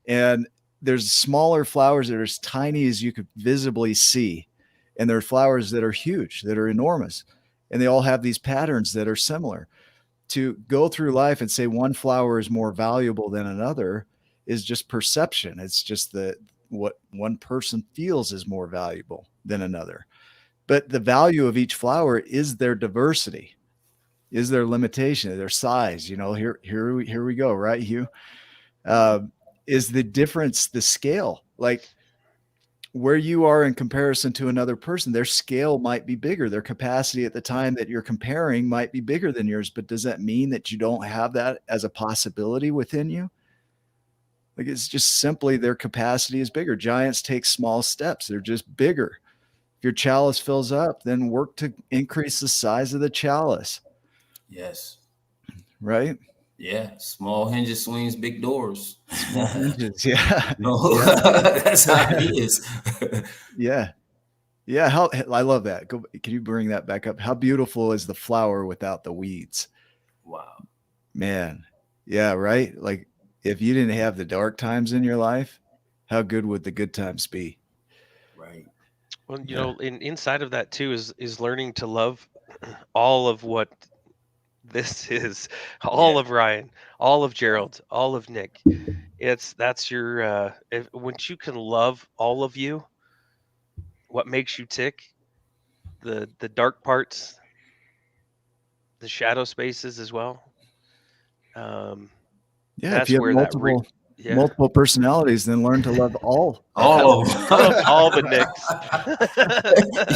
And there's smaller flowers that are as tiny as you could visibly see. And there are flowers that are huge, that are enormous. And they all have these patterns that are similar. To go through life and say one flower is more valuable than another is just perception. It's just what one person feels is more valuable than another. But the value of each flower is their diversity, is their limitation, their size. Here we go, right, Hugh? Is the difference the scale? Like, where you are in comparison to another person, their scale might be bigger. Their capacity at the time that you're comparing might be bigger than yours. But does that mean that you don't have that as a possibility within you? Like, it's just simply their capacity is bigger. Giants take small steps. They're just bigger. If your chalice fills up, then work to increase the size of the chalice. Yes. Right? Yeah. Small hinges swings big doors. Small hinges. Yeah. That's how it is. Yeah. Yeah. I love that. Can you bring that back up? How beautiful is the flower without the weeds? Wow. Man. Yeah. Right. Like, if you didn't have the dark times in your life, how good would the good times be? Right. Well, inside of that too is learning to love all of what this is, all of Ryan, all of Gerald, all of Nick. That's your once you can love all of you, what makes you tick, the dark parts, the shadow spaces as well. Yeah. If That's you have where multiple personalities, then learn to love all All of them. all the Nicks.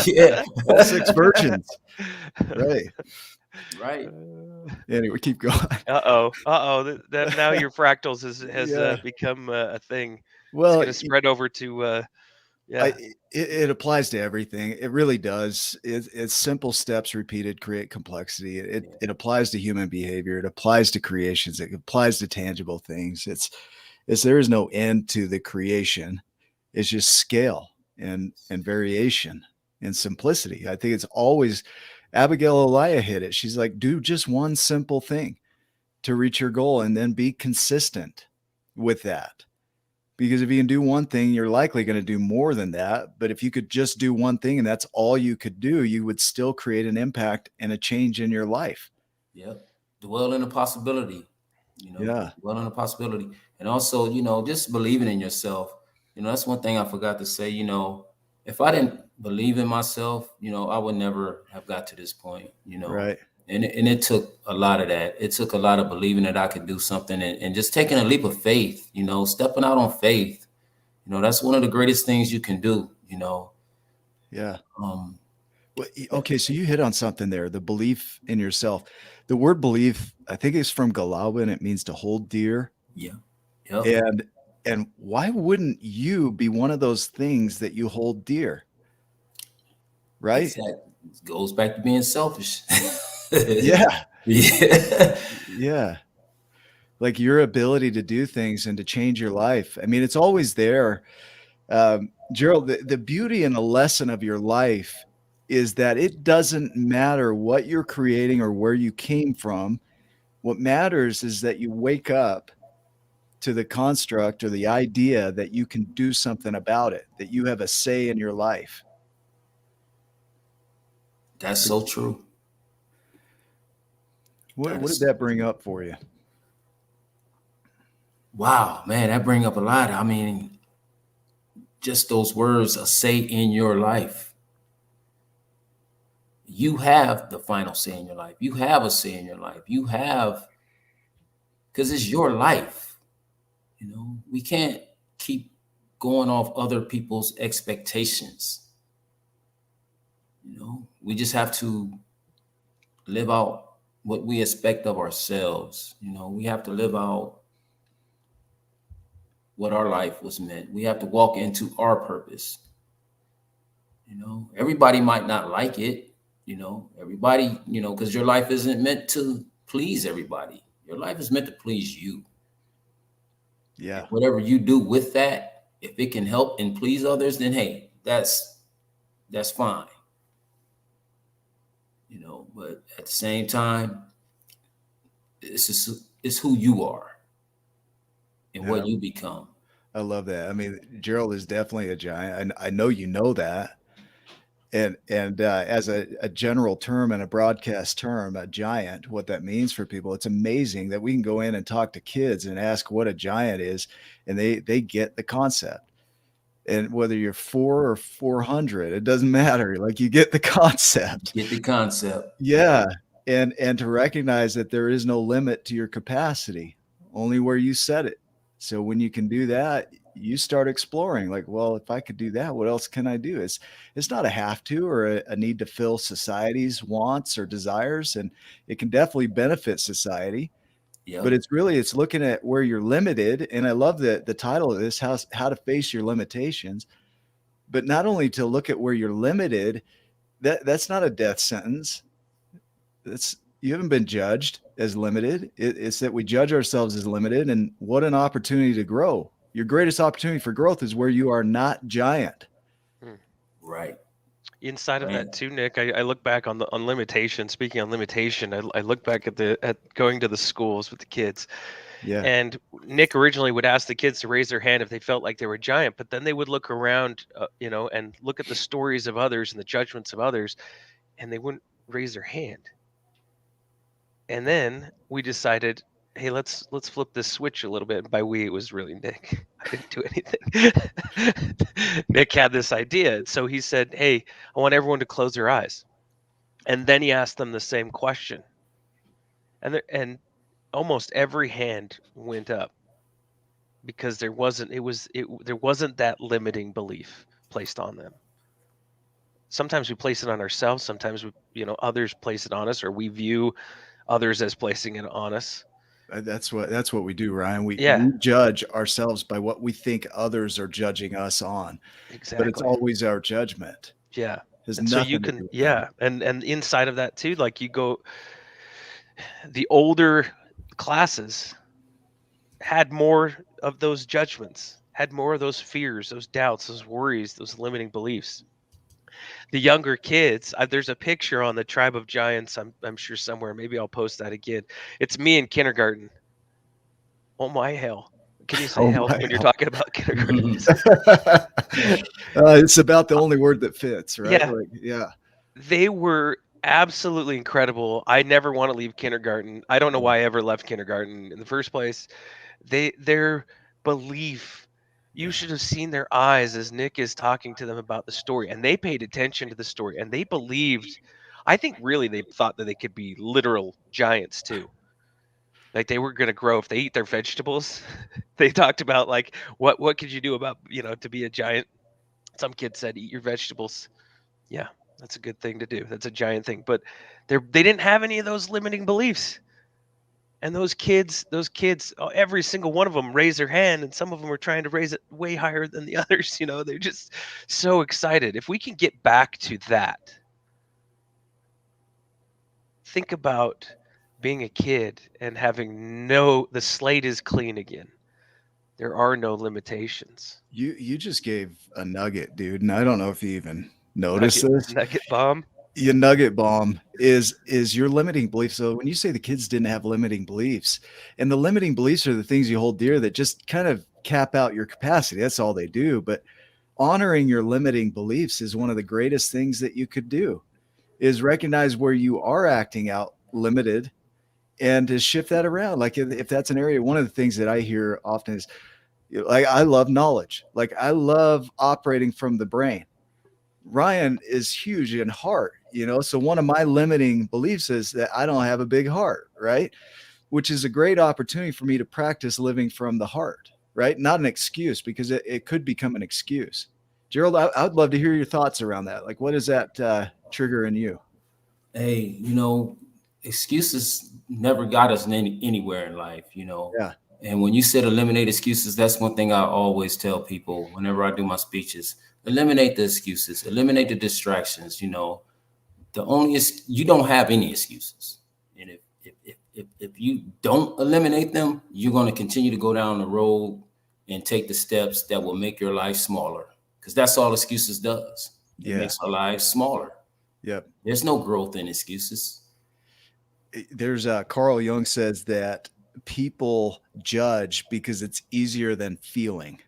Yeah. all 6 versions. Right. Right. Anyway, keep going. That now your fractals has become a thing. Well, it's going to spread over to it applies to everything. It really does. It's simple steps repeated create complexity. It applies to human behavior. It applies to creations. It applies to tangible things. It's there is no end to the creation. It's just scale and variation. and simplicity. I think it's always, Abigail Elia hit it. She's like, do just one simple thing to reach your goal and then be consistent with that. Because if you can do one thing, you're likely going to do more than that. But if you could just do one thing and that's all you could do, you would still create an impact and a change in your life. Yep. Dwell in the possibility, Yeah. dwell in the possibility. And also, just believing in yourself. That's one thing I forgot to say. If I didn't believe in myself, I would never have got to this point, Right. And it took a lot of that. It took a lot of believing that I could do something and just taking a leap of faith, stepping out on faith. That's one of the greatest things you can do, Yeah. Um, Well, okay, so you hit on something there, the belief in yourself. The word belief, I think it's from Galawa, and it means to hold dear. yeah. Yep. And why wouldn't you be one of those things that you hold dear? Right? Exactly. It goes back to being selfish. Yeah. Yeah. Yeah. Like your ability to do things and to change your life. I mean, it's always there. Gerald, the beauty and the lesson of your life is that it doesn't matter what you're creating or where you came from. What matters is that you wake up to the construct or the idea that you can do something about it, that you have a say in your life. That's so true. What did that bring up for you? Wow, man, that bring up a lot. I mean, just those words, a say in your life. You have the final say in your life. You have a say in your life. You have, because it's your life. We can't keep going off other people's expectations. We just have to live out what we expect of ourselves. We have to live out what our life was meant. We have to walk into our purpose. Everybody might not like it, everybody, because your life isn't meant to please everybody. Your life is meant to please you. Yeah. And whatever you do with that, if it can help and please others, then hey, that's fine. But at the same time, it's who you are and what you become. I love that. I mean, Gerald is definitely a giant. I know you know that. And as a general term and a broadcast term, a giant, what that means for people, it's amazing that we can go in and talk to kids and ask what a giant is, and they get the concept. And whether you're 4 or 400, it doesn't matter. Like you get the concept. Get the concept. Yeah. And to recognize that there is no limit to your capacity, only where you set it. So when you can do that, you start exploring like, well, if I could do that, what else can I do? It's not a have to or a need to fill society's wants or desires. And it can definitely benefit society. Yep. But it's looking at where you're limited. And I love the title of this, how to face your limitations. But not only to look at where you're limited, that's not a death sentence. You haven't been judged as limited. It's that we judge ourselves as limited, and what an opportunity to grow. Your greatest opportunity for growth is where you are not giant. Right. Inside of that too, Nick, I look back on limitation. Speaking on limitation, I look back at going to the schools with the kids. Yeah. And Nick originally would ask the kids to raise their hand if they felt like they were giant, but then they would look around, and look at the stories of others and the judgments of others, and they wouldn't raise their hand. And then we decided, hey, let's flip this switch a little bit. And by we, it was really Nick. I didn't do anything. Nick had this idea. So he said, hey, I want everyone to close their eyes. And then he asked them the same question. And almost every hand went up because there wasn't that limiting belief placed on them. Sometimes we place it on ourselves. Sometimes others place it on us, or we view others as placing it on us. That's what we do, Ryan. We judge ourselves by what we think others are judging us on. Exactly. But it's always our judgment. Yeah. There's and nothing so you to can, do with yeah. And inside of that too, like you go, the older classes had more of those judgments, had more of those fears, those doubts, those worries, those limiting beliefs. The younger kids, there's a picture on the Tribe of Giants. I'm sure somewhere. Maybe I'll post that again. It's me in kindergarten. Oh my hell! Can you say Oh hell my when you're hell. talking about kindergarten? It's about the only word that fits, right? Yeah, Like, yeah. they were absolutely incredible. I never want to leave kindergarten. I don't know why I ever left kindergarten in the first place. Their belief, you should have seen their eyes as Nick is talking to them about the story, and they paid attention to the story, and they believed. I think really they thought that they could be literal giants too. Like they were going to grow if they eat their vegetables. They talked about like what could you do about, to be a giant. Some kid said eat your vegetables. Yeah, that's a good thing to do. That's a giant thing. But they didn't have any of those limiting beliefs. And those kids, every single one of them raised their hand, and some of them were trying to raise it way higher than the others. They're just so excited. If we can get back to that, think about being a kid and having the slate is clean again. There are no limitations. You just gave a nugget, dude, and I don't know if you even noticed Nugget, this. nugget bomb. Your nugget bomb is your limiting belief. So when you say the kids didn't have limiting beliefs, and the limiting beliefs are the things you hold dear that just kind of cap out your capacity. That's all they do. But honoring your limiting beliefs is one of the greatest things that you could do, is recognize where you are acting out limited and to shift that around. Like if that's an area, one of the things that I hear often is like, I love knowledge. Like I love operating from the brain. Ryan is huge in heart, so one of my limiting beliefs is that I don't have a big heart, right? Which is a great opportunity for me to practice living from the heart, right? Not an excuse, because it could become an excuse. Gerald, I'd love to hear your thoughts around that. Like, what does that trigger in you? Hey, excuses never got us anywhere in life, Yeah. And when you said eliminate excuses, that's one thing I always tell people whenever I do my speeches. Eliminate the excuses, eliminate the distractions. The only is you don't have any excuses. And if you don't eliminate them, you're going to continue to go down the road and take the steps that will make your life smaller. Because that's all excuses does. It makes our lives smaller. Yep. There's no growth in excuses. There's Carl Jung says that people judge because it's easier than feeling.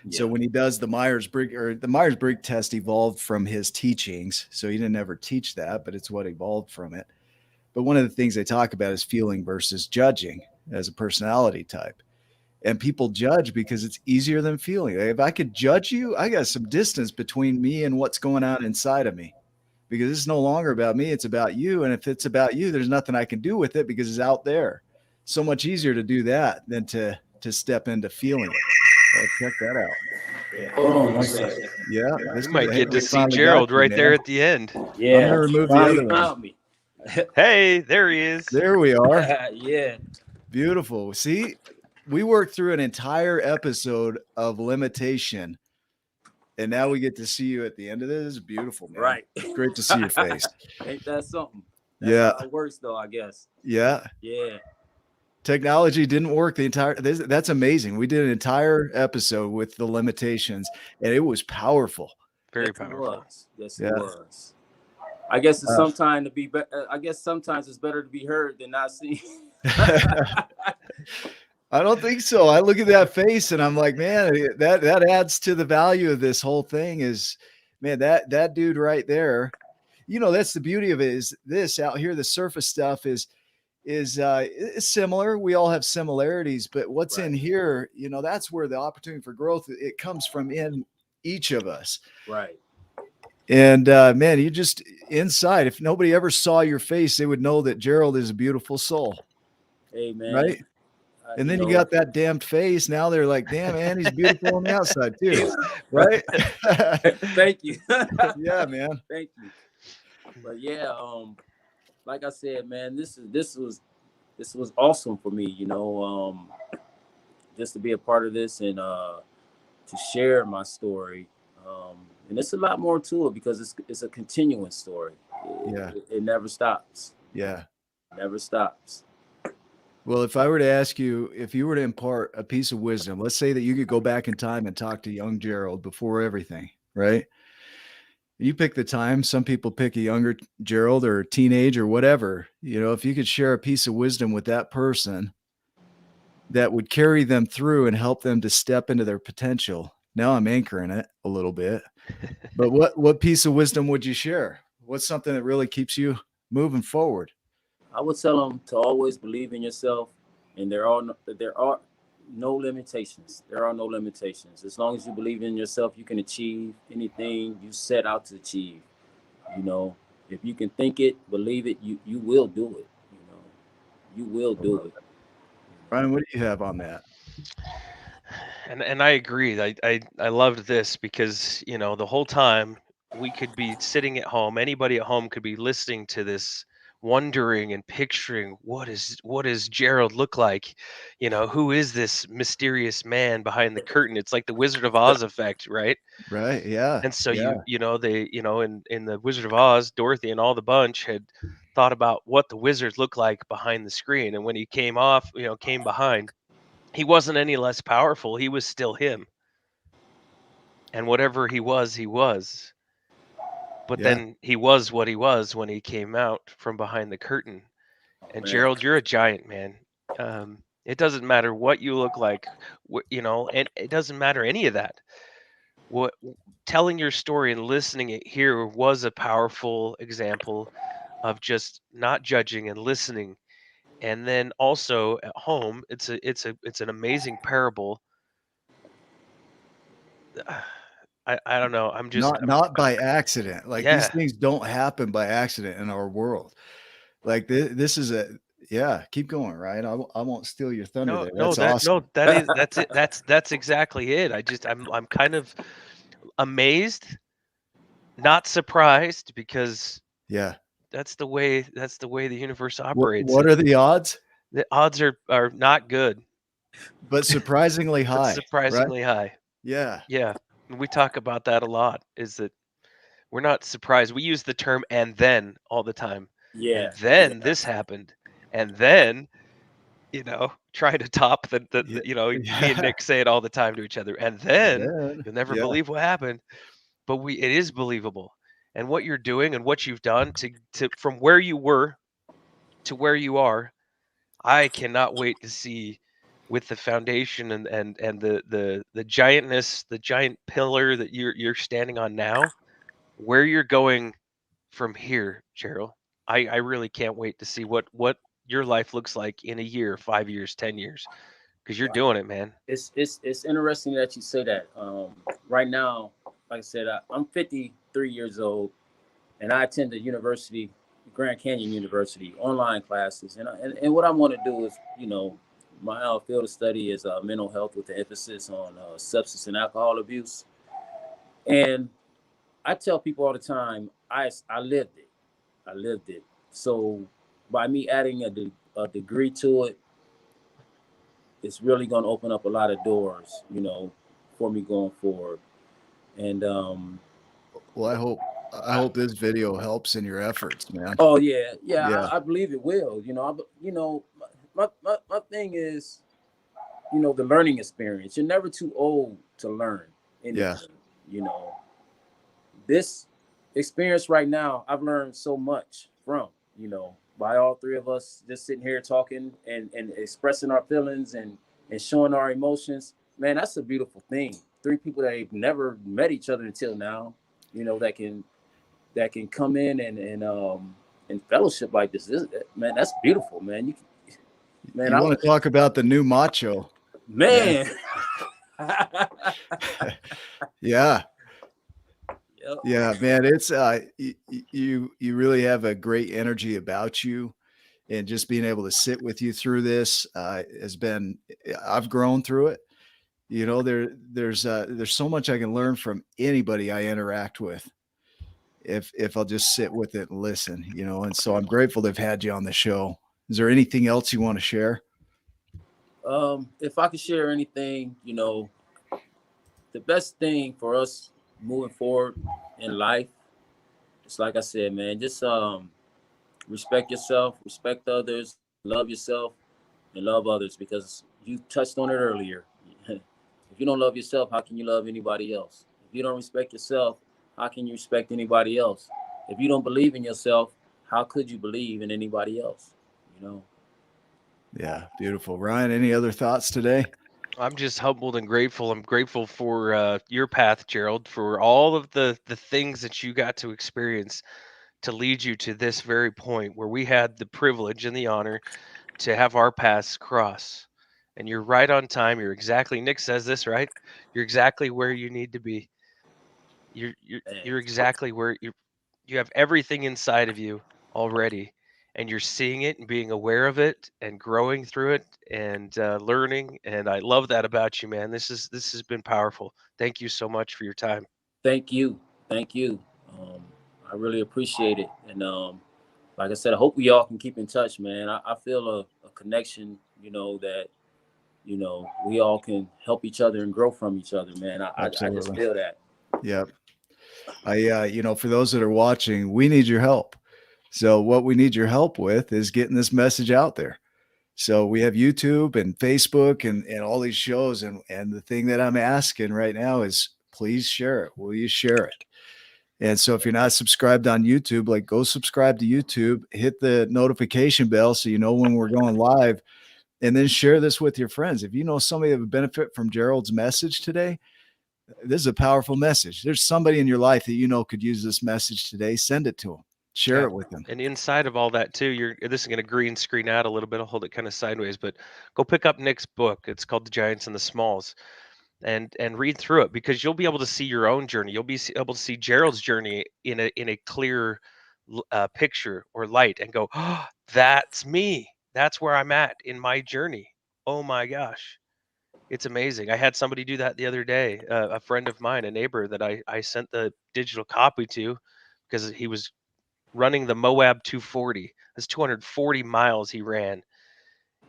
Yeah. So when he does the Myers-Briggs test evolved from his teachings. So he didn't ever teach that, but it's what evolved from it. But one of the things they talk about is feeling versus judging as a personality type. And people judge because it's easier than feeling. If I could judge you, I got some distance between me and what's going on inside of me, because it's no longer about me. It's about you. And if it's about you, there's nothing I can do with it because it's out there. So much easier to do that than to step into feeling it. Oh, check that out. Yeah, hold on one second. Yeah. You might get to see Gerald right there at the end. Yeah. I'm going to remove the other one. Me. Hey, there he is. There we are. Yeah. Beautiful. See, we worked through an entire episode of limitation, and now we get to see you at the end of this. It's beautiful, man. Right. It's great to see your face. Ain't that something? That's how it works, though, I guess. Yeah. Yeah. Technology didn't work the entire. That's amazing. We did an entire episode with the limitations, and it was powerful. Very Yes, powerful. It was. Yes, it was. I guess it's sometimes sometimes it's better to be heard than not seen. I don't think so. I look at that face and I'm like, man, that adds to the value of this whole thing. Is, man, that dude right there. That's the beauty of it. Is this out here? The surface stuff is similar. We all have similarities, but what's in here, that's where the opportunity for growth, it comes from in each of us. Right. And man, you just inside, if nobody ever saw your face, they would know that Gerald is a beautiful soul. Amen. Right. And then you got that damned face. Now they're like, damn, man, he's beautiful on the outside too. Right. Thank you. Yeah, man. Thank you. But yeah, like I said, man, this was awesome for me, just to be a part of this and to share my story. And it's a lot more to it because it's a continuing story. It never stops. Yeah. Never stops. Well, if I were to ask you, if you were to impart a piece of wisdom, let's say that you could go back in time and talk to young Gerald before everything, right? You pick the time. Some people pick a younger Gerald or a teenage or whatever. If you could share a piece of wisdom with that person that would carry them through and help them to step into their potential. Now I'm anchoring it a little bit. But what piece of wisdom would you share? What's something that really keeps you moving forward? I would tell them to always believe in yourself, and there are no limitations. There are no limitations. As long as you believe in yourself, you can achieve anything you set out to achieve. If you can think it, believe it, you will do it. You will do it. Brian, what do you have on that? And I agree. I loved this because the whole time we could be sitting at home. Anybody at home could be listening to this, wondering and picturing what does Gerald look like? Who is this mysterious man behind the curtain? It's like the Wizard of Oz effect, right? Right. Yeah. And so yeah. they in the Wizard of Oz, Dorothy and all the bunch had thought about what the wizard looked like behind the screen, and when he came behind, he wasn't any less powerful. He was still him. And whatever he was, he was. But then he was what he was when he came out from behind the curtain. And Man. Gerald, you're a giant, man. It doesn't matter what you look like, and it doesn't matter any of that. What telling your story and listening it here was a powerful example of just not judging and listening. And then also at home, it's an amazing parable. I don't know. Not by accident. Like these Yeah. things don't happen by accident in our world. Like this is keep going, right? I won't steal your thunder there. That's awesome. That's it. That's exactly it. I'm kind of amazed, not surprised, because Yeah. that's the way the universe operates. What are the odds? The odds are not good, But surprisingly but high. surprisingly high. Yeah. Yeah. We talk about that a lot, is that we're not surprised. We use the term "and then" all the time. Yeah. And then this happened. And then, try to top me and Nick say it all the time to each other. And then you'll never believe what happened. But it is believable. And what you're doing and what you've done to from where you were to where you are, I cannot wait to see, with the foundation and the giantness, the giant pillar that you're standing on now, where you're going from here, Gerald. I really can't wait to see what your life looks like in a year, 5 years, 10 years, because you're doing it, man. It's interesting that you say that. Right now, like I said, I'm 53 years old, and I attend the university, Grand Canyon University, online classes. And what I want to do is, my field of study is mental health with the emphasis on substance and alcohol abuse. And I tell people all the time, I lived it. I lived it. So by me adding a degree to it, it's really going to open up a lot of doors, for me going forward. And well, I hope this video helps in your efforts, man. Oh yeah. I believe it will. My thing is, the learning experience. You're never too old to learn anything. This experience right now, I've learned so much from, by all three of us just sitting here talking and expressing our feelings and showing our emotions. Man, that's a beautiful thing. Three people that have never met each other until now, that can come in and fellowship like this. Man, that's beautiful, man. You want to talk about the new macho, man? Yeah. Yep. Yeah, man, it's you really have a great energy about you, and just being able to sit with you through this has been, I've grown through it. There's so much I can learn from anybody I interact with if I'll just sit with it and listen, and so I'm grateful to have had you on the show. Is there anything else you want to share? If I could share anything, the best thing for us moving forward in life, it's like I said, man, just respect yourself, respect others, love yourself, and love others, because you touched on it earlier. If you don't love yourself, how can you love anybody else? If you don't respect yourself, how can you respect anybody else? If you don't believe in yourself, how could you believe in anybody else? You know? Yeah, beautiful. Ryan, any other thoughts today? I'm just humbled and grateful. I'm grateful for your path, Gerald, for all of the things that you got to experience to lead you to this very point where we had the privilege and the honor to have our paths cross. And you're right on time. You're exactly, Nick says this, right? You're exactly where you need to be. You're exactly where you have everything inside of you already, and you're seeing it and being aware of it and growing through it and learning. And I love that about you, man. This has been powerful. Thank you so much for your time. Thank you. Thank you. I really appreciate it. And like I said, I hope we all can keep in touch, man. I feel a connection, that, we all can help each other and grow from each other, man. I just feel that. Yep. For those that are watching, we need your help. So what we need your help with is getting this message out there. So we have YouTube and Facebook and all these shows. And the thing that I'm asking right now is, please share it. Will you share it? And so if you're not subscribed on YouTube, like, go subscribe to YouTube, hit the notification bell so you know when we're going live, and then share this with your friends. If you know somebody that would benefit from Gerald's message today, this is a powerful message. There's somebody in your life that could use this message today. Send it to them. Share it with them. And inside of all that too, this is going to green screen out a little bit. I'll hold it kind of sideways, but go pick up Nick's book. It's called The Giants and the Smalls. And read through it, because you'll be able to see your own journey. You'll be able to see Gerald's journey in a clear picture or light, and go, oh, that's me. That's where I'm at in my journey. Oh my gosh, it's amazing. I had somebody do that the other day. A friend of mine, a neighbor that I sent the digital copy to, because he was running the Moab 240. That's 240 miles he ran.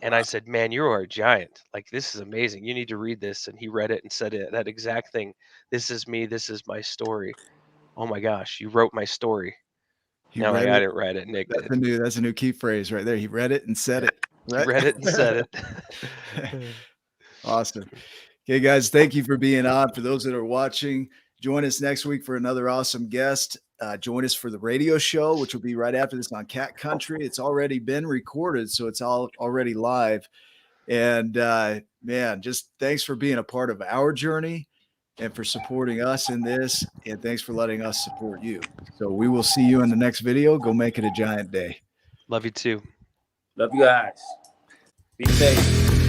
And I said, man, you are a giant. Like, this is amazing. You need to read this. And he read it and said that exact thing. This is me. This is my story. Oh my gosh, you wrote my story. No, I didn't write it. Nick did. That's a new key phrase right there. He read it and said it. Right? He read it and said it. Awesome. Okay, guys, thank you for being on. For those that are watching, join us next week for another awesome guest. Join us for the radio show, which will be right after this on Cat Country. It's already been recorded, so it's all already live. And man, just thanks for being a part of our journey and for supporting us in this. And thanks for letting us support you. So we will see you in the next video. Go make it a giant day. Love you too. Love you guys. Be safe.